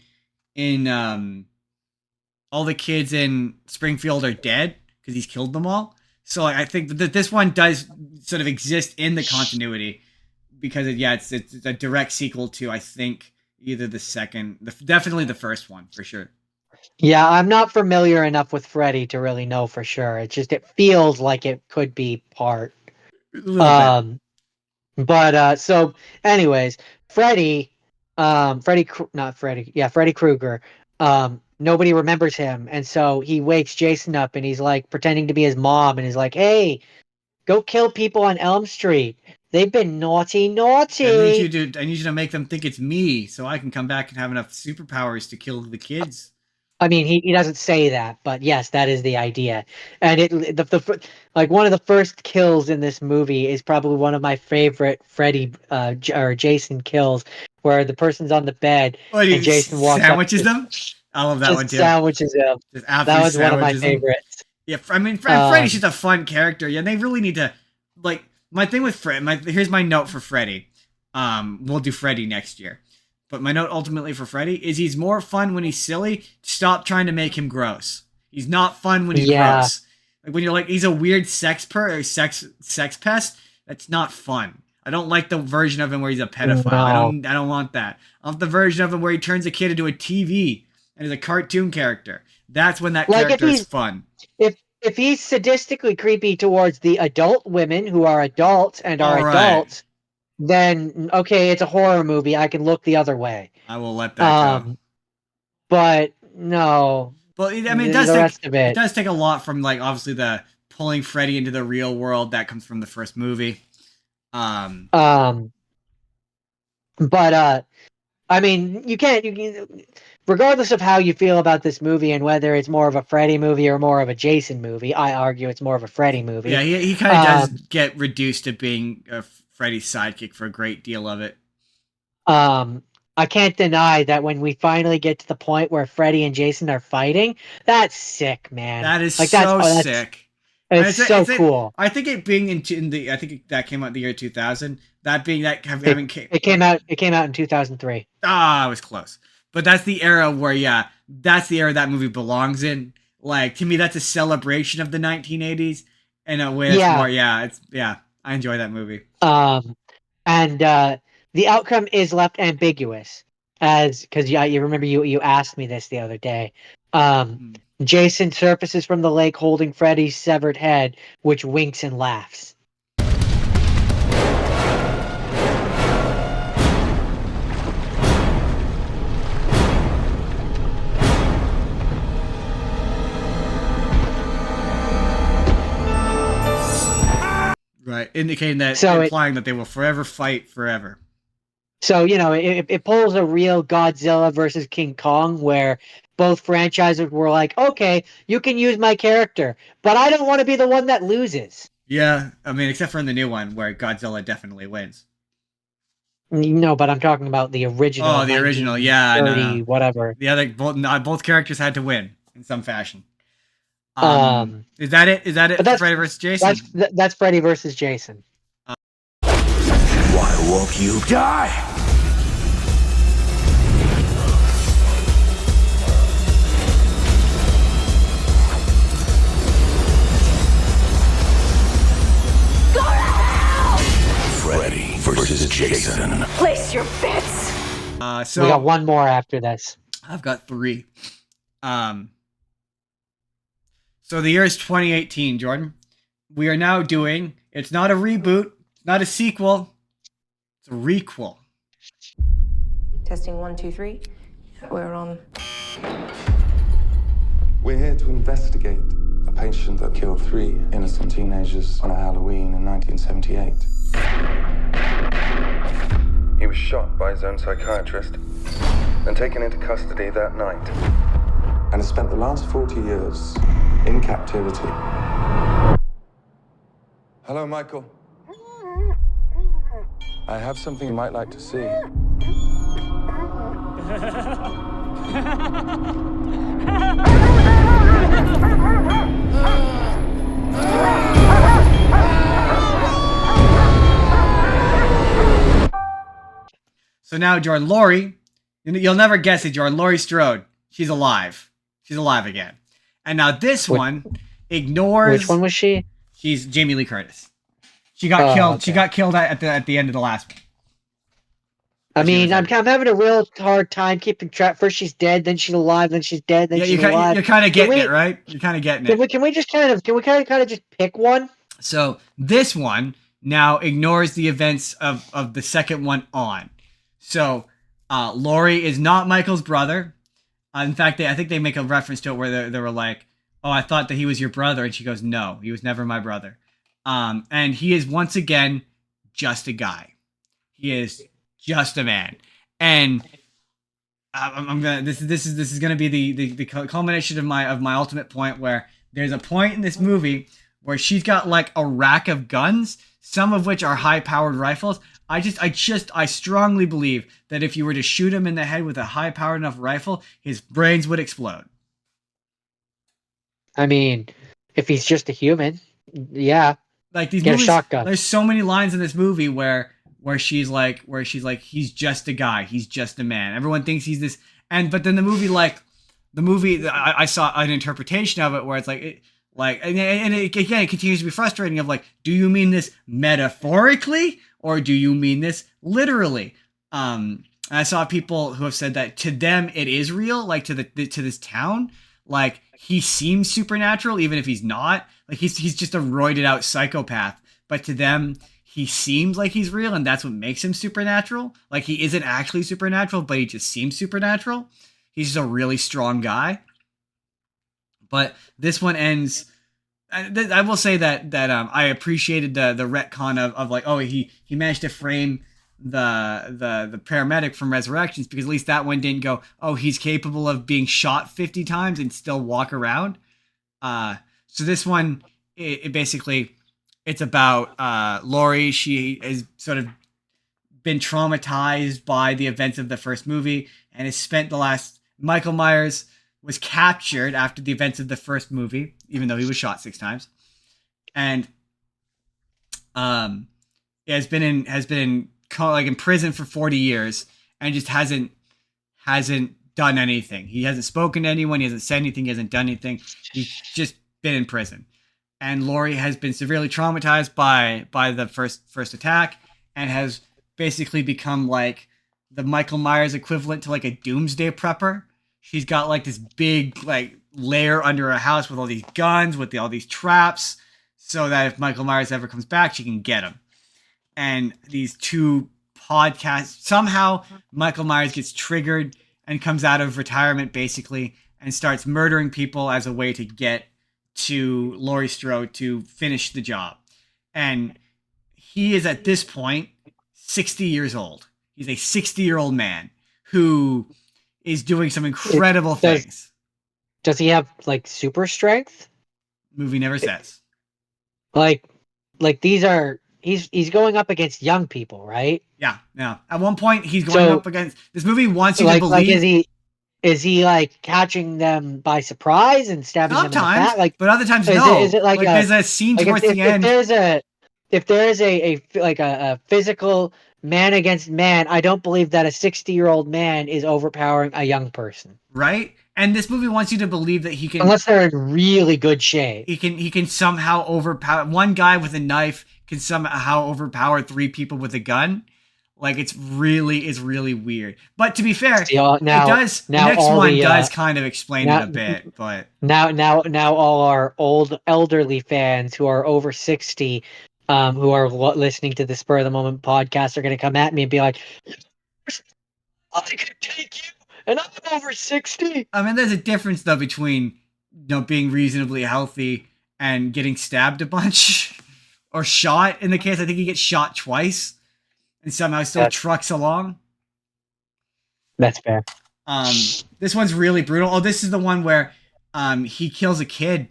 Springfield are dead because he's killed them all. So I think that this one does sort of exist in the continuity because it's a direct sequel to, I think, either the second, definitely the first one for sure. Yeah, I'm not familiar enough with Freddy to really know for sure. It feels like it could be part. So anyways, Freddy Krueger, nobody remembers him, and so he wakes Jason up and he's like pretending to be his mom and he's like, "Hey, go kill people on Elm Street." They've been naughty. I need you to make them think it's me, so I can come back and have enough superpowers to kill the kids. I mean, he doesn't say that, but yes, that is the idea. And like one of the first kills in this movie is probably one of my favorite Freddy or Jason kills, where the person's on the bed and Jason walks up, sandwiches them. I love that just one too. sandwiches him. Just That was one of my favorites. Yeah, I mean, Freddy's just a fun character. Yeah, they really need to like my thing with Fred. Here's my note for Freddy. We'll do Freddy next year. But my note ultimately for Freddy is he's more fun when he's silly. Stop trying to make him gross. He's not fun when he's gross. Like when you're like he's a weird sex pest. That's not fun. I don't like the version of him where he's a pedophile. I don't want that. I want the version of him where he turns a kid into a TV and is a cartoon character. That's when that character is fun. If he's sadistically creepy towards the adult women who are adults and are adults, then okay, it's a horror movie. I can look the other way. I will let that go. But no. Well, I mean, it does take a lot from like obviously the pulling Freddy into the real world that comes from the first movie. But I mean, you can, regardless of how you feel about this movie and whether it's more of a Freddy movie or more of a Jason movie, I argue it's more of a Freddy movie. Yeah, he kind of does get reduced to being a Freddy's sidekick for a great deal of it. I can't deny that when we finally get to the point where Freddy and Jason are fighting, that's sick, man. That is like, so sick. It's so cool. I think it being I think that came out in the year 2000. That being that it came out in 2003. Ah, I was close. But that's the era where that's the era that movie belongs in. Like to me, that's a celebration of the 1980s in a way. That's more, I enjoy that movie. And the outcome is left ambiguous, because you remember you asked me this the other day. Jason surfaces from the lake holding Freddy's severed head, which winks and laughs. Right, indicating that, implying that they will forever fight forever. So, it pulls a real Godzilla versus King Kong, where both franchises were like, okay, you can use my character, but I don't want to be the one that loses. Yeah, I mean, except for in the new one, where Godzilla definitely wins. No, but I'm talking about the original. Oh, the original, yeah. I know. Whatever. The other, both characters had to win in some fashion. Is that it? Is that it for Freddy versus Jason? That's Freddy versus Jason. Why won't you die? Freddy versus Jason. Place your bets. So we got one more after this. I've got 3. So the year is 2018, Jordan. We are now doing, it's not a reboot, it's not a sequel, it's a requel. Testing 1, 2, 3. We're on. We're here to investigate a patient that killed 3 innocent teenagers on a Halloween in 1978. He was shot by his own psychiatrist and taken into custody that night, and has spent the last 40 years in captivity. Hello, Michael. I have something you might like to see. So now, Jordan, Laurie, you'll never guess it, Jordan. Laurie Strode, she's alive. She's alive again. And now this one ignores. Which one was she? She's Jamie Lee Curtis. She got killed. Okay. She got killed at the end of the last one. I mean, I'm having a real hard time keeping track. First she's dead, then she's alive, then she's dead, then she's alive. You're kind of getting it, right? You're kind of getting it. Can we kind of just pick one? So this one now ignores the events of the second one on. So Laurie is not Michael's brother. In fact, I think they make a reference to it where they were like, "Oh, I thought that he was your brother," and she goes, "No, he was never my brother." And he is once again just a guy. He is just a man. And I'm gonna this is gonna be the culmination of my ultimate point, where there's a point in this movie where she's got like a rack of guns, some of which are high powered rifles. I strongly believe that if you were to shoot him in the head with a high powered enough rifle, his brains would explode. I mean, if he's just a human, yeah. Like these Get movies, a shotgun. there's so many lines in this movie where she's like he's just a guy, he's just a man. Everyone thinks he's this, but then the movie I saw an interpretation of it where it's it continues to be frustrating. Of like, do you mean this metaphorically or do you mean this literally? I saw people who have said that to them it is real, like to this town, like he seems supernatural even if he's not. Like he's just a roided out psychopath, but to them he seems like he's real, and that's what makes him supernatural. Like he isn't actually supernatural, but he just seems supernatural. He's just a really strong guy. But this one ends. I will say that I appreciated the retcon of like, oh, he managed to frame the paramedic from Resurrections, because at least that one didn't go, oh, he's capable of being shot 50 times and still walk around. So this one, it basically, it's about Laurie. She has sort of been traumatized by the events of the first movie and has spent the last... Michael Myers was captured after the events of the first movie, even though he was shot 6 times. And has been in prison for 40 years and just hasn't done anything. He hasn't spoken to anyone. He hasn't said anything. He hasn't done anything. He's just been in prison. And Laurie has been severely traumatized by the first attack and has basically become like the Michael Myers equivalent to like a doomsday prepper. She's got like this big like lair under her house with all these guns, with all these traps, so that if Michael Myers ever comes back, she can get him. And these 2 podcasts, somehow Michael Myers gets triggered and comes out of retirement basically and starts murdering people as a way to get to Laurie Strode to finish the job. And he is at this point 60 years old. He's a 60-year-old man who is doing some incredible things. Does he have like super strength? Movie never says. Like these are he's going up against young people, right? Yeah. At one point he's going up against... This movie wants you to believe... Like is he like catching them by surprise and stabbing them in the back? Like, but other times no. Is it like there's a scene towards the end. If there is a physical man against man, I don't believe that a 60-year-old man is overpowering a young person. Right? And this movie wants you to believe that he can... Unless they're in really good shape. He can somehow overpower... One guy with a knife can somehow overpower 3 people with a gun. Like, it's really weird. But to be fair, the next one does kind of explain it a bit. But now all our old elderly fans who are over 60, who are listening to the Spur of the Moment podcast, are going to come at me and be like, I can take you, and I'm over 60. I mean, there's a difference though between being reasonably healthy and getting stabbed a bunch or shot. In the case, I think he gets shot twice and somehow still trucks along. That's fair. This one's really brutal. Oh, this is the one where he kills a kid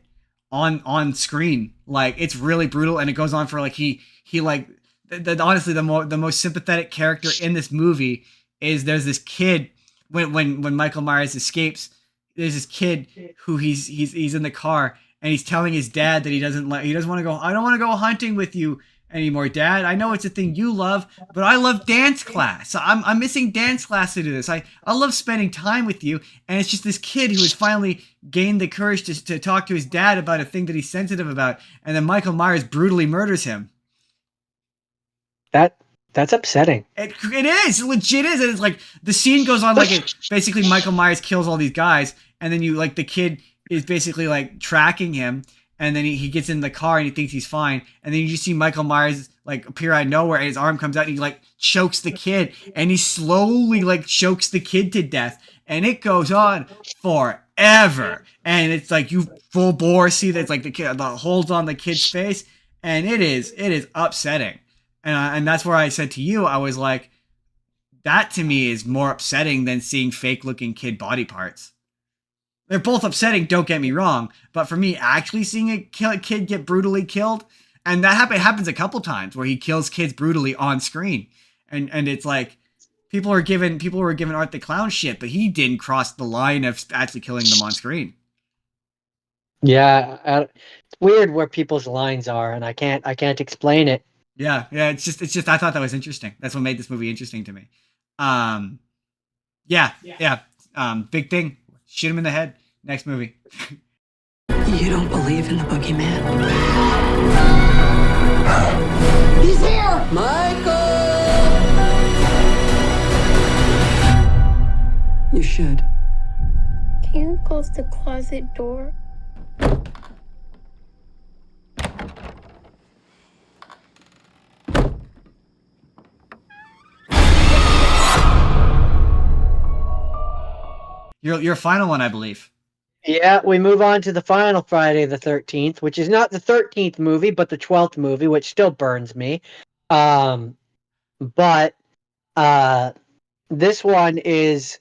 on screen. Like, it's really brutal, and it goes on for like he like honestly the most sympathetic character in this movie is there's this kid when Michael Myers escapes. There's this kid who he's in the car and he's telling his dad that he doesn't want to go. I don't want to go hunting with you anymore, Dad. I know it's a thing you love, but I love dance class. I'm missing dance class to do this. I love spending time with you. And it's just this kid who has finally gained the courage to talk to his dad about a thing that he's sensitive about. And then Michael Myers brutally murders him. That's upsetting. It is. It legit is. And it's like the scene goes on like it basically Michael Myers kills all these guys. And then the kid is basically like tracking him. And then he gets in the car and he thinks he's fine. And then you just see Michael Myers like appear out of nowhere and his arm comes out and he like chokes the kid. And he slowly like chokes the kid to death. And it goes on forever. And it's like you full bore see that it's like the holds on the kid's face. And it is upsetting. And that's where I said to you, I was like, that to me is more upsetting than seeing fake looking kid body parts. They're both upsetting, don't get me wrong, but for me, actually seeing a kid get brutally killed, and that happens a couple times where he kills kids brutally on screen, and it's like people were giving Art the Clown shit, but he didn't cross the line of actually killing them on screen. Yeah, it's weird where people's lines are, and I can't explain it. Yeah, it's just I thought that was interesting. That's what made this movie interesting to me. Yeah. Big thing. Shoot him in the head. Next movie. You don't believe in the boogeyman? He's here! Michael! You should. Can you close the closet door? Your final one, I believe. Yeah, we move on to the final Friday the 13th, which is not the 13th movie, but the 12th movie, which still burns me. But this one is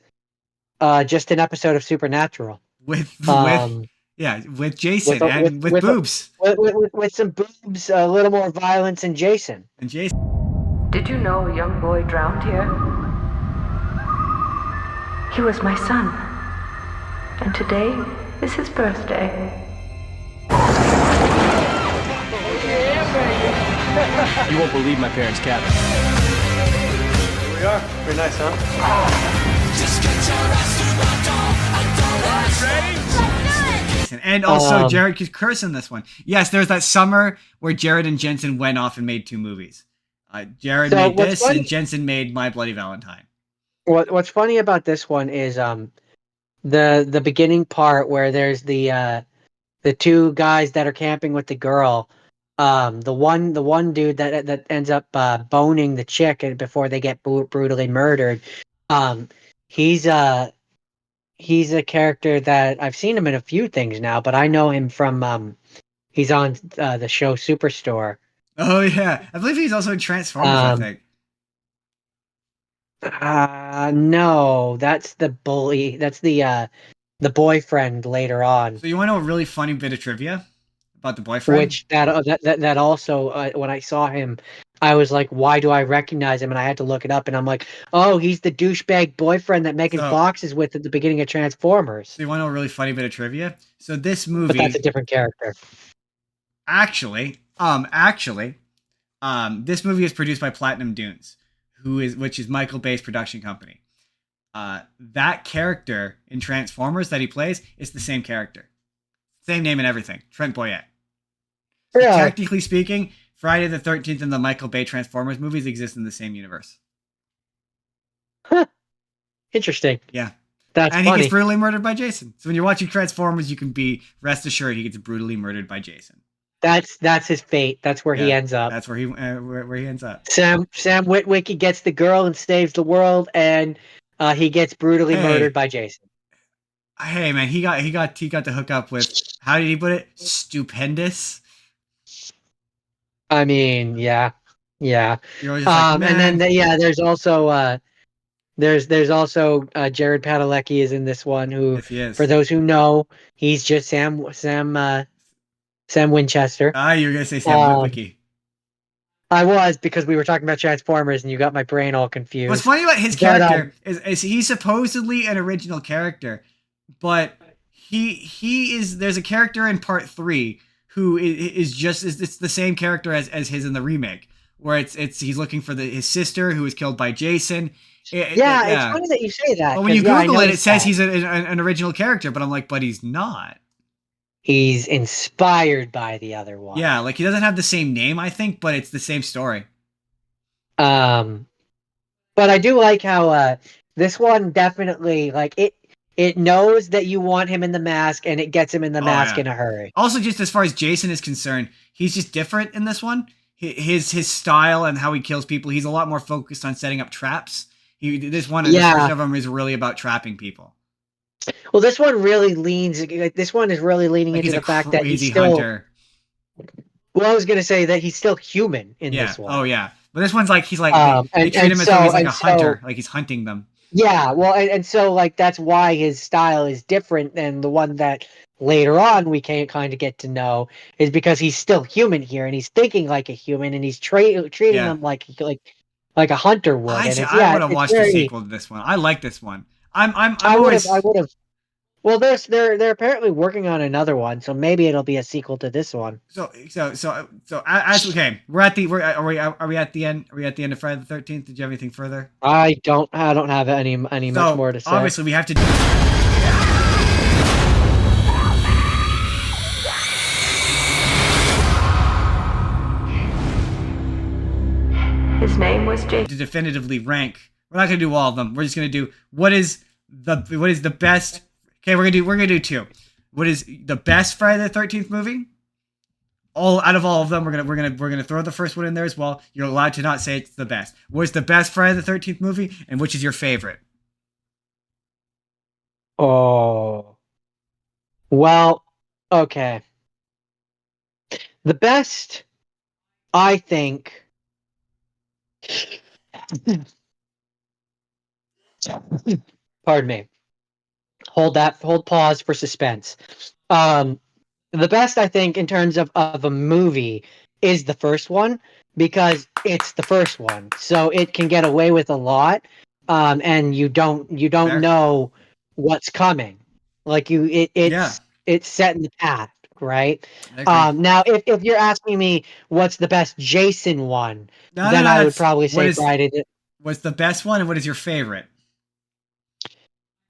just an episode of Supernatural. With Jason and with boobs. With some boobs, a little more violence in Jason. Did you know a young boy drowned here? He was my son. And today is his birthday. You won't believe my parents' cabin. Here we are. Pretty nice, huh? Just get your ass to my door and don't And also Jared Kurtz in this one. Yes, there's that summer where Jared and Jensen went off and made 2 movies. Jared made this, and Jensen made My Bloody Valentine. What's funny about this one is the beginning part where there's the 2 guys that are camping with the girl. The one dude that ends up boning the chick before they get brutally murdered. He's a character that I've seen him in a few things now, but I know him from he's on the show Superstore. Oh yeah, I believe he's also in Transformers. I think. No, that's the bully. That's the boyfriend later on. So you want to know a really funny bit of trivia about the boyfriend? Which that also when I saw him, I was like, why do I recognize him? And I had to look it up, and I'm like, oh, he's the douchebag boyfriend that Megan Fox is with at the beginning of Transformers. So you want to know a really funny bit of trivia? So this movie, but that's a different character. Actually, this movie is produced by Platinum Dunes, which is Michael Bay's production company. That character in Transformers that he plays is the same character. Same name and everything. Trent Boyette. So technically speaking, Friday the 13th and the Michael Bay Transformers movies exist in the same universe. Huh. Interesting. Yeah. That's and funny. He gets brutally murdered by Jason. So when you're watching Transformers, you can be rest assured he gets brutally murdered by Jason. That's his fate. That's where he ends up. That's where he ends up. Sam Witwicky gets the girl and saves the world, and he gets brutally murdered by Jason. Hey man, he got to hook up with, how did he put it? Stupendous. I mean, yeah. You're always like, man. And then there's also there's also Jared Padalecki is in this one, who, yes, he is. For those who know, he's just Sam Winchester. You're gonna say Sam Witwicky. I was, because we were talking about Transformers and you got my brain all confused. What's funny about his character is he's supposedly an original character, but he is. There's a character in Part 3 who is it's the same character as his in the remake, where he's looking for his sister who was killed by Jason. It's funny that you say that. But when you Google it says he's an original character, but I'm like, but he's not. He's inspired by the other one. Yeah, like he doesn't have the same name, I think, but it's the same story. But I do like how this one definitely, like, it knows that you want him in the mask, and it gets him in the mask in a hurry. Also, just as far as Jason is concerned, he's just different in this one. His style and how he kills people, he's a lot more focused on setting up traps. This one, the first of them is really about trapping people. Well, this one really leans. This one is really leaning into the fact that he's still. Hunter. Well, I was going to say that he's still human in this one. Oh yeah, But this one's like he's like they treat And him as so though he's like a and hunter, so like he's hunting them. yeah, well, and so like that's why his style is different than the one that later on we can kind of get to know, is because he's still human here and he's thinking like a human and he's treating Yeah. them like a hunter would. And it's I would have it's watched the very. sequel to this one. I like this one. I'm I would have. always I would have. Well, they're apparently working on another one, so maybe it'll be a sequel to this one. so as okay. We're at the are we at the end? Are we at the end of Friday the 13th? Did you have anything further? I don't have any much more to say. Obviously, we have to. His name was Jason. To definitively rank. We're not gonna do all of them. We're just gonna do what is the best. Okay, we're gonna do two. What is the best Friday the 13th movie? Out of all of them, we're gonna throw the first one in there as well. You're allowed to not say it's the best. What is the best Friday the 13th movie, and which is your favorite? Oh. Well, okay. The best, I think. Pardon me. Hold pause for suspense. The best, I think, in terms of a movie is the first one, because it's the first one. So it can get away with a lot. And you don't Fair. know what's coming. Like it's set in the past, right? Now if you're asking me what's the best Jason one, then I would probably say Friday. What's the best one, and what is your favorite?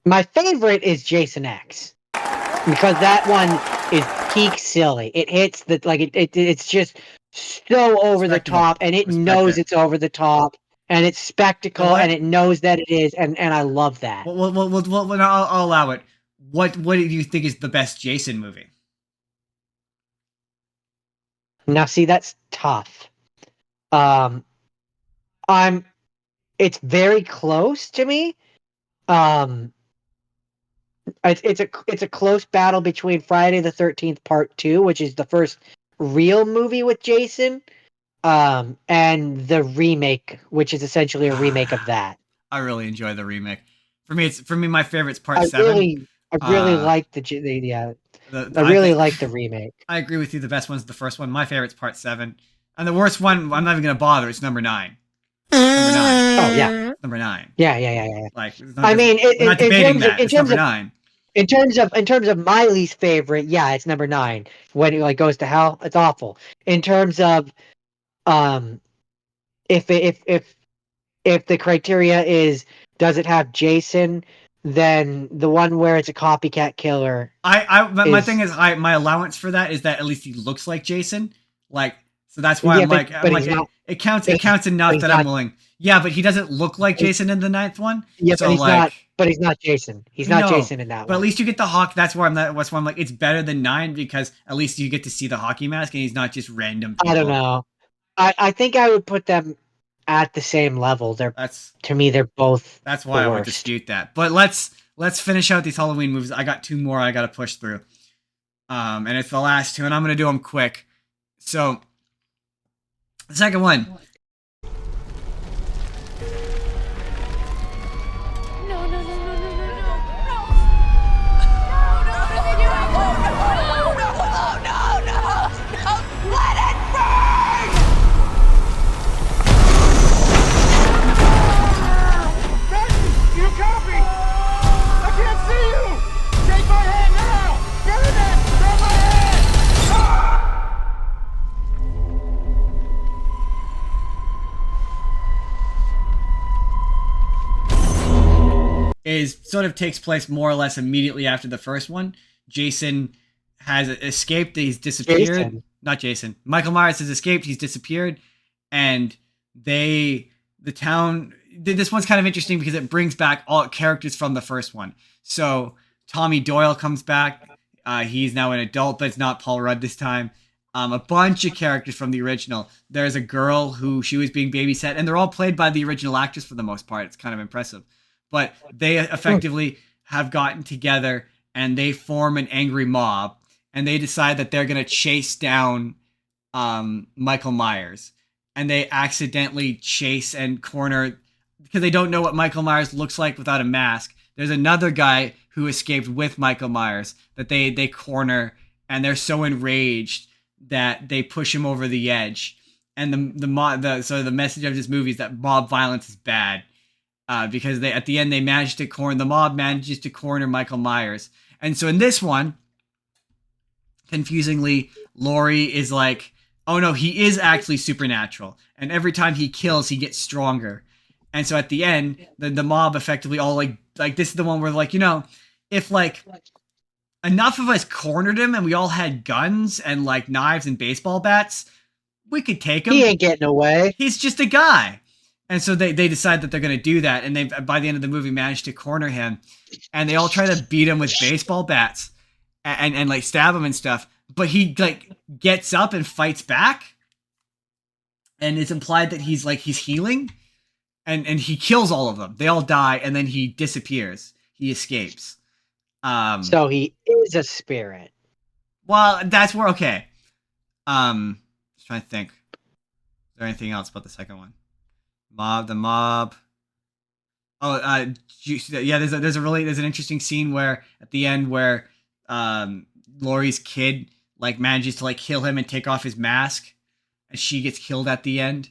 My favorite is Jason X, because that one is peak silly. It hits it's just so over the top, and it knows it's over the top, and it's spectacle, and it knows that it is, and I love that. Well, I'll allow it. What do you think is the best Jason movie? Now, see, that's tough. It's very close to me. It's a close battle between Friday the 13th Part 2, which is the first real movie with Jason, and the remake, which is essentially a remake of that. I really enjoy the remake. For me, my favorite's Part 7. I really like I really like the remake. I agree with you. The best one's the first one. My favorite's Part 7, and the worst one, I'm not even gonna bother. It's number 9. Number 9. Oh yeah, number 9. Yeah. Like, I mean, we're not debating that. It's number 9. In terms of my least favorite, yeah, it's number 9. When it goes to hell, it's awful. In terms of, if the criteria is, does it have Jason? Then the one where it's a copycat killer. My thing is, my allowance for that is that at least he looks like Jason. Like, so that's why it counts enough that I'm willing. Yeah, but he doesn't look like Jason in the 9th one. Yeah, so but he's not Jason. He's not Jason in that one. But at least you get the hawk. That's why I'm like, it's better than 9, because at least you get to see the hockey mask and he's not just random people. I don't know. I think I would put them at the same level. To me, they're both. That's why I would dispute that. But let's finish out these Halloween movies. I got 2 more I got to push through. And it's the last 2, and I'm gonna do them quick. So, the second one. Takes place more or less immediately after the first one. Jason has escaped. He's disappeared. Not Jason. Michael Myers has escaped. He's disappeared, and the town. This one's kind of interesting because it brings back all characters from the first one. So Tommy Doyle comes back. He's now an adult, but it's not Paul Rudd this time. A bunch of characters from the original. There's a girl who she was being babysat, and they're all played by the original actress for the most part. It's kind of impressive. But they effectively have gotten together and they form an angry mob, and they decide that they're going to chase down Michael Myers. and they accidentally chase and corner because they don't know what Michael Myers looks like without a mask. There's another guy who escaped with Michael Myers that they corner, and they're so enraged that they push him over the edge. And the message of this movie is that mob violence is bad, because at the end the mob manages to corner Michael Myers. And so in this one, confusingly, Laurie is like, oh no, he is actually supernatural, and every time he kills, he gets stronger. And so at the end, the mob effectively all like this is the one where like, you know, if like enough of us cornered him and we all had guns and like knives and baseball bats, we could take him. He ain't getting away. He's just a guy. And so they decide that they're going to do that. And they, by the end of the movie, manage to corner him. And they all try to beat him with baseball bats and like stab him and stuff. But he like gets up and fights back. And it's implied that he's healing. And he kills all of them. They all die. And then he disappears. He escapes. So he is a spirit. Well, that's where, okay. Just trying to think. Is there anything else about the second one? The mob. Oh, yeah. There's an interesting scene where at the end where Laurie's kid like manages to like kill him and take off his mask, and she gets killed at the end.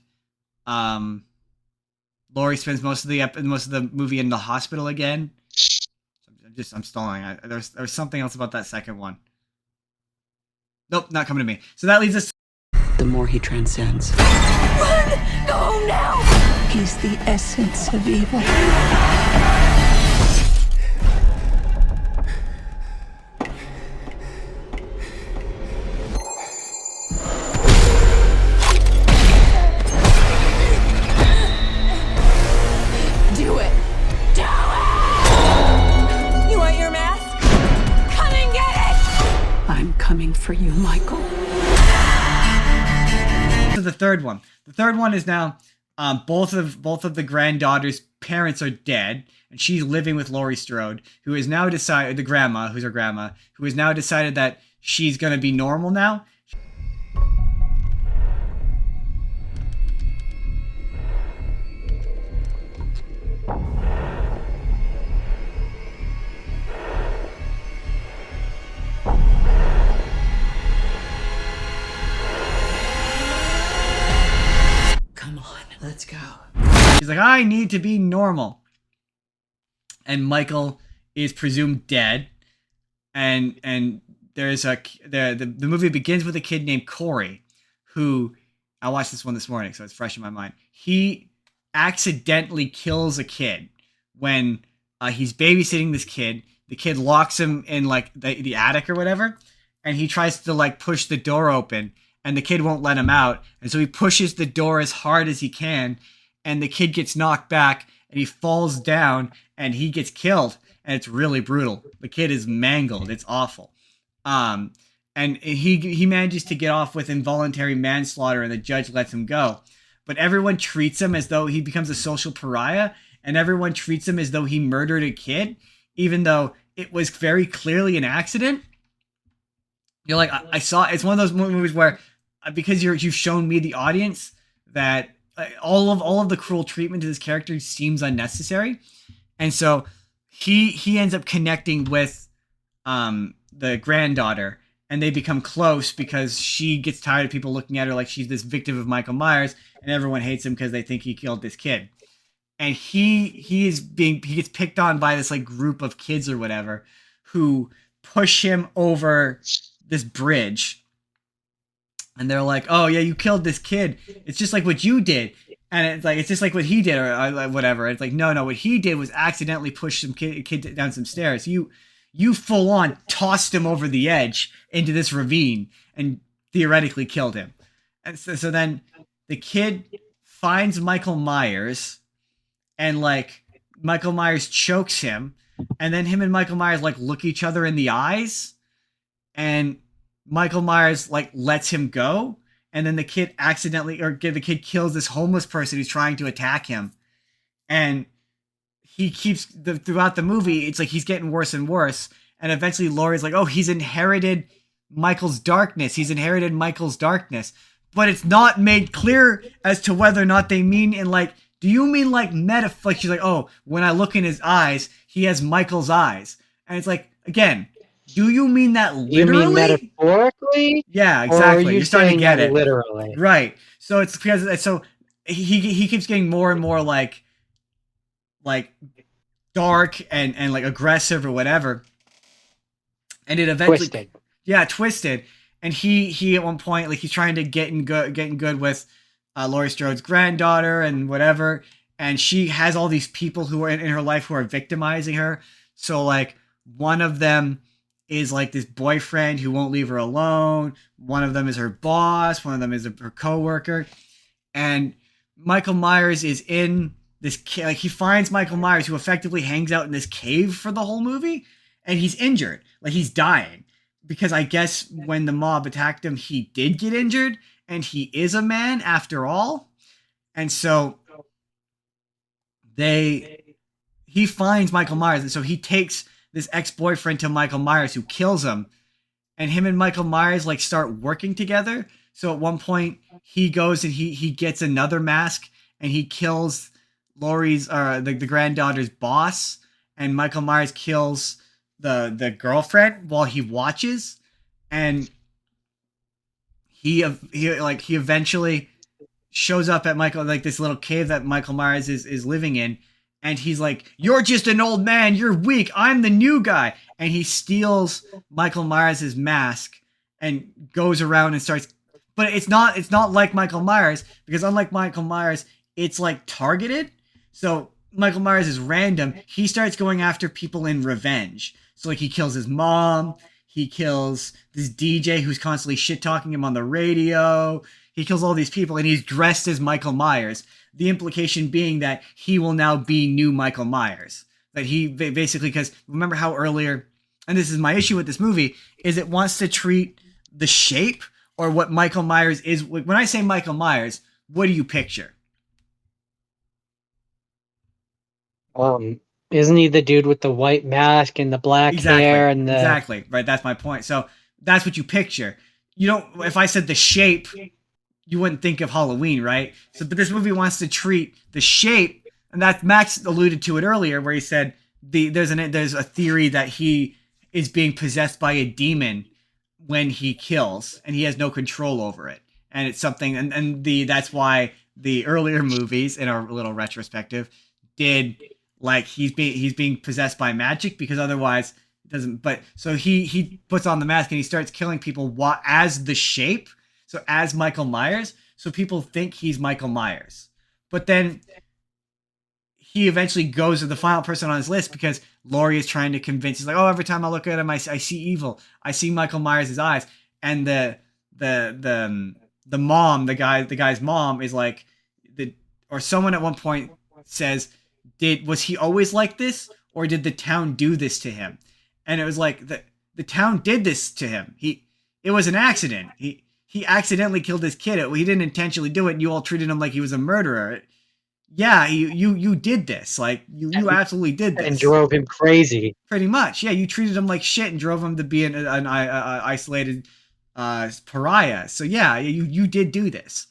Laurie spends most of the movie in the hospital again. I'm stalling. There's something else about that second one. Nope, not coming to me. So that leads us. The more he transcends. Run! Go now! He's the essence of evil. Do it! Do it! You want your mask? Come and get it! I'm coming for you, Michael. To the third one. The third one is now both of the granddaughter's parents are dead, and she's living with Laurie Strode, who has now decided, who's her grandma, who has now decided that she's gonna be normal now. Let's go. She's like, I need to be normal. And Michael is presumed dead. And there's the movie begins with a kid named Corey, who I watched this one this morning, so it's fresh in my mind. He accidentally kills a kid when he's babysitting this kid. The kid locks him in like the attic or whatever, and he tries to like push the door open. And the kid won't let him out. And so he pushes the door as hard as he can. And the kid gets knocked back. And he falls down. And he gets killed. And it's really brutal. The kid is mangled. It's awful. And he manages to get off with involuntary manslaughter. And the judge lets him go. But everyone treats him as though he becomes a social pariah. And everyone treats him as though he murdered a kid. Even though it was very clearly an accident. You're like, I saw... It's one of those movies where... because you've shown me, the audience, that all of the cruel treatment to this character seems unnecessary, and so he ends up connecting with the granddaughter, and they become close because she gets tired of people looking at her like she's this victim of Michael Myers, and everyone hates him because they think he killed this kid, and he gets picked on by this like group of kids or whatever who push him over this bridge. And they're like, oh, yeah, you killed this kid. It's just like what you did. And it's just like what he did or whatever. It's like, no, what he did was accidentally push some kid down some stairs. You full on tossed him over the edge into this ravine and theoretically killed him. And so then the kid finds Michael Myers, and like Michael Myers chokes him. And then him and Michael Myers like look each other in the eyes, and Michael Myers like lets him go, and then the kid kills this homeless person who's trying to attack him, and he keeps throughout the movie. It's like he's getting worse and worse, and eventually Laurie's like, "Oh, he's inherited Michael's darkness. but it's not made clear as to whether or not they mean in like, do you mean like like she's like, oh, when I look in his eyes, he has Michael's eyes. And it's like, again, do you mean that literally? You mean metaphorically? Yeah, Or are exactly. you You're starting to saying get that it. literally? Right. So it's because so he keeps getting more and more like dark and like aggressive or whatever. And it eventually twisted. And he at one point, like, he's trying to getting good with Laurie Strode's granddaughter and whatever, and she has all these people who are in her life who are victimizing her. So like one of them is like this boyfriend who won't leave her alone. One of them is her boss. One of them is her coworker. And Michael Myers is in this like he finds Michael Myers, who effectively hangs out in this cave for the whole movie, and he's injured, like he's dying, because I guess when the mob attacked him, he did get injured, and he is a man after all. And so he finds Michael Myers, and so he takes this ex-boyfriend to Michael Myers, who kills him, and him and Michael Myers like start working together. So at one point he goes and he gets another mask and he kills Laurie's the granddaughter's boss, and Michael Myers kills the girlfriend while he watches. And he eventually shows up at Michael, like this little cave that Michael Myers is living in, and he's like, "You're just an old man, you're weak, I'm the new guy." And he steals Michael Myers' mask and goes around and starts, but it's not like Michael Myers, because unlike Michael Myers, it's like targeted. So Michael Myers is random. He starts going after people in revenge. So like he kills his mom, he kills this DJ who's constantly shit talking him on the radio. He kills all these people, and he's dressed as Michael Myers. The implication being that he will now be new Michael Myers. That he basically, because remember how earlier, and this is my issue with this movie, is it wants to treat the shape or what Michael Myers is. When I say Michael Myers, what do you picture? Isn't he the dude with the white mask and the black hair and the... Exactly. Right. That's my point. So that's what you picture. You don't, if I said the shape, you wouldn't think of Halloween, right? So, but this movie wants to treat the shape, and that Max alluded to it earlier, where he said there's a theory that he is being possessed by a demon when he kills, and he has no control over it. And it's something, and that's why the earlier movies in our little retrospective did, like, he's being possessed by magic, because otherwise it doesn't. But so he puts on the mask and he starts killing people as the shape, so as Michael Myers, so people think he's Michael Myers. But then he eventually goes to the final person on his list, because Laurie is trying to convince. He's like, "Oh, every time I look at him, I see evil. I see Michael Myers' eyes." And the mom, the guy's mom is like, or someone at one point says, was he always like this, or did the town do this to him? And it was like, the town did this to him. It was an accident. He accidentally killed his kid. He didn't intentionally do it, and you all treated him like he was a murderer. Yeah, you did this. Like, you absolutely did this. And drove him crazy. Pretty much. Yeah, you treated him like shit and drove him to be an isolated pariah. So yeah, you did do this.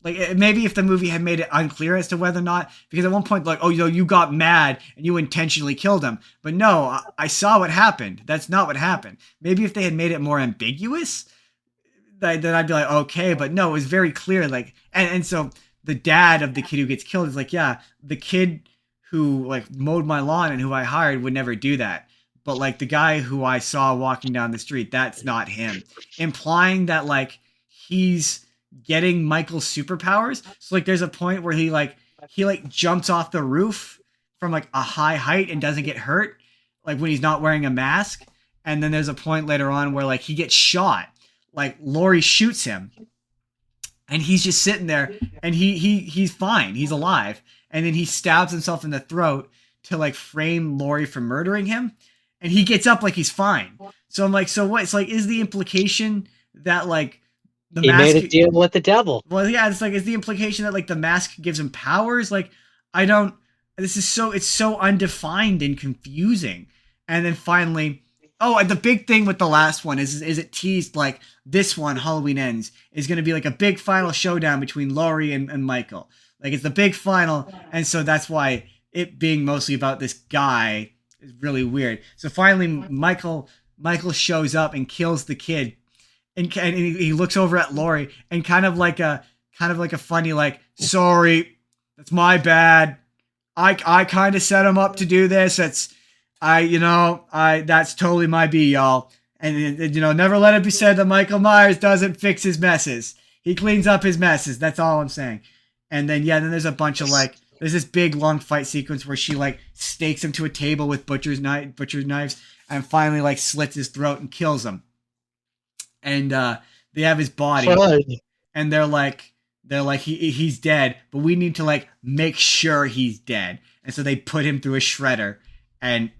Like, maybe if the movie had made it unclear as to whether or not, because at one point, like, oh, you got mad and you intentionally killed him. But no, I saw what happened. That's not what happened. Maybe if they had made it more ambiguous, then I'd be like, okay. But no, it was very clear. Like, and so the dad of the kid who gets killed is like, yeah, the kid who like mowed my lawn and who I hired would never do that. But like the guy who I saw walking down the street, that's not him. Implying that like he's getting Michael's superpowers. So like there's a point where he jumps off the roof from like a high height and doesn't get hurt, like when he's not wearing a mask. And then there's a point later on where like he gets shot, like Laurie shoots him, and he's just sitting there, and he's fine, he's alive. And then he stabs himself in the throat to like frame Laurie for murdering him, and he gets up like he's fine. So I'm like, so what? It's like, is the implication that like he made a deal with the devil? Well, yeah, it's like, is the implication that like the mask gives him powers? Like, I don't. It's so undefined and confusing. And then finally, Oh, and the big thing with the last one is it teased like this one, Halloween Ends, is going to be like a big final showdown between Laurie and Michael. Like it's the big final, and so that's why it being mostly about this guy is really weird. So finally, Michael shows up and kills the kid, and he looks over at Laurie and kind of like a funny like, sorry, that's my bad. I kind of set him up to do this. That's totally my B, y'all. And never let it be said that Michael Myers doesn't fix his messes. He cleans up his messes. That's all I'm saying. And then then there's a bunch of like, there's this big long fight sequence where she like stakes him to a table with butcher's knives, and finally like slits his throat and kills him. And they have his body, and they're like he's dead, but we need to like make sure he's dead, and so they put him through a shredder, and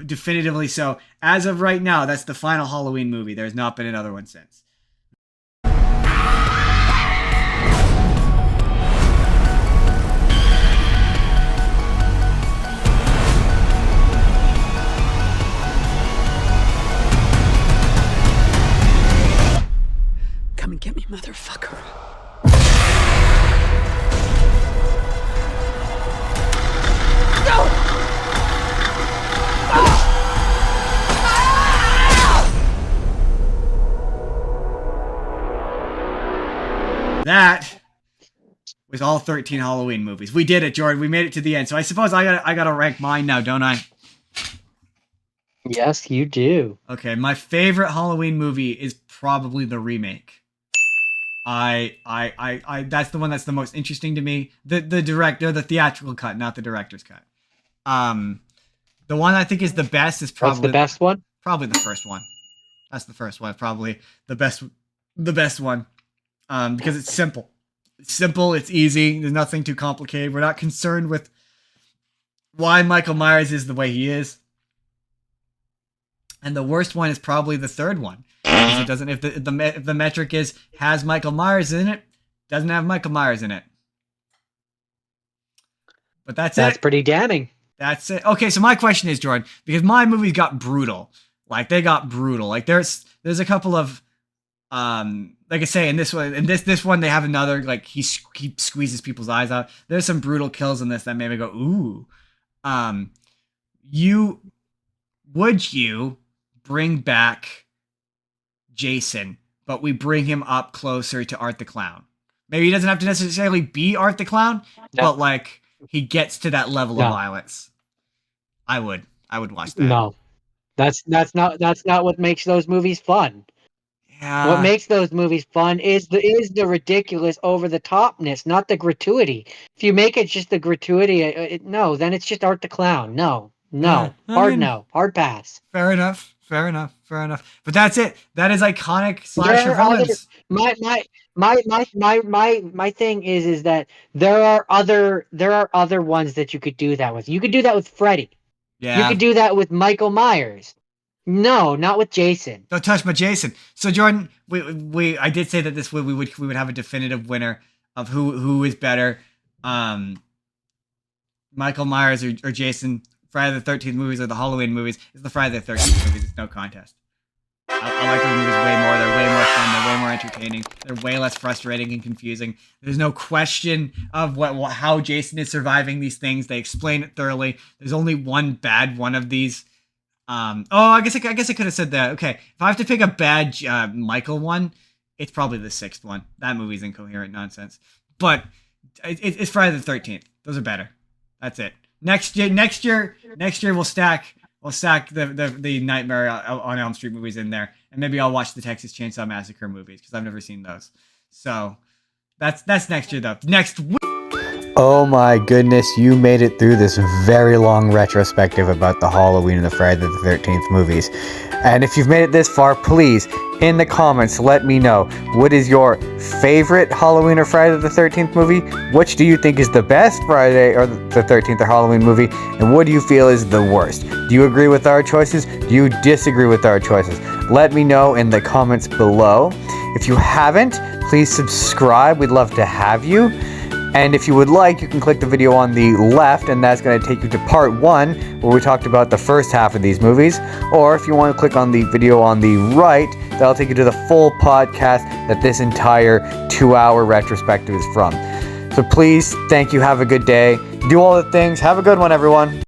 definitively so. As of right now, that's the final Halloween movie. There's not been another one since. Come and get me, motherfucker. That was all 13 Halloween movies. We did it, Jordan. We made it to the end. So I suppose I gotta rank mine now, don't I? Yes, you do. Okay, my favorite Halloween movie is probably the remake. I that's the one that's the most interesting to me. The theatrical cut, not the director's cut. The one I think is the best is probably the best one. Probably the first one. That's the first one. Probably the best one. Because it's simple. It's simple. It's easy. There's nothing too complicated. We're not concerned with why Michael Myers is the way he is. And the worst one is probably the third one. Because it doesn't. If the metric is has Michael Myers in it, doesn't have Michael Myers in it. But that's it. That's pretty damning. That's it. Okay, so my question is, Jordan, because my movies got brutal. Like they got brutal. Like there's a couple of like I say in this one they have another like he squeezes people's eyes out. There's some brutal kills in this that made me go ooh. Would you bring back Jason, but we bring him up closer to Art the Clown? Maybe he doesn't have to necessarily be Art the Clown, but like he gets to that level of violence. I would watch that. No, that's not what makes those movies fun. Yeah. What makes those movies fun is the ridiculous over the topness, not the gratuity. If you make it just the gratuity, no, then it's just Art the Clown. No, hard pass. Fair enough. But that's it. That is iconic slasher villains. My thing is that there are other ones that you could do that with. You could do that with Freddy. Yeah. You could do that with Michael Myers. No, not with Jason. Don't touch my Jason. So Jordan, I did say that this we would have a definitive winner of who is better, Michael Myers or Jason. Friday the 13th movies or the Halloween movies. It's the Friday the 13th movies. It's no contest. I like those movies way more. They're way more fun. They're way more entertaining. They're way less frustrating and confusing. There's no question of how Jason is surviving these things. They explain it thoroughly. There's only one bad one of these. I guess I could have said that. Okay, if I have to pick a bad Michael one, it's probably the sixth one. That movie's incoherent nonsense. But it's Friday the 13th. Those are better. That's it. Next year we'll stack the Nightmare on Elm Street movies in there, and maybe I'll watch the Texas Chainsaw Massacre movies because I've never seen those. So that's next year though. Next week. Oh my goodness, you made it through this very long retrospective about the Halloween and the Friday the 13th movies. And if you've made it this far, please, in the comments, let me know, what is your favorite Halloween or Friday the 13th movie? Which do you think is the best Friday or the 13th or Halloween movie? And what do you feel is the worst? Do you agree with our choices? Do you disagree with our choices? Let me know in the comments below. If you haven't, please subscribe. We'd love to have you. And if you would like, you can click the video on the left, and that's going to take you to part 1, where we talked about the first half of these movies. Or if you want to click on the video on the right, that'll take you to the full podcast that this entire 2-hour retrospective is from. So please, thank you, have a good day. Do all the things. Have a good one, everyone.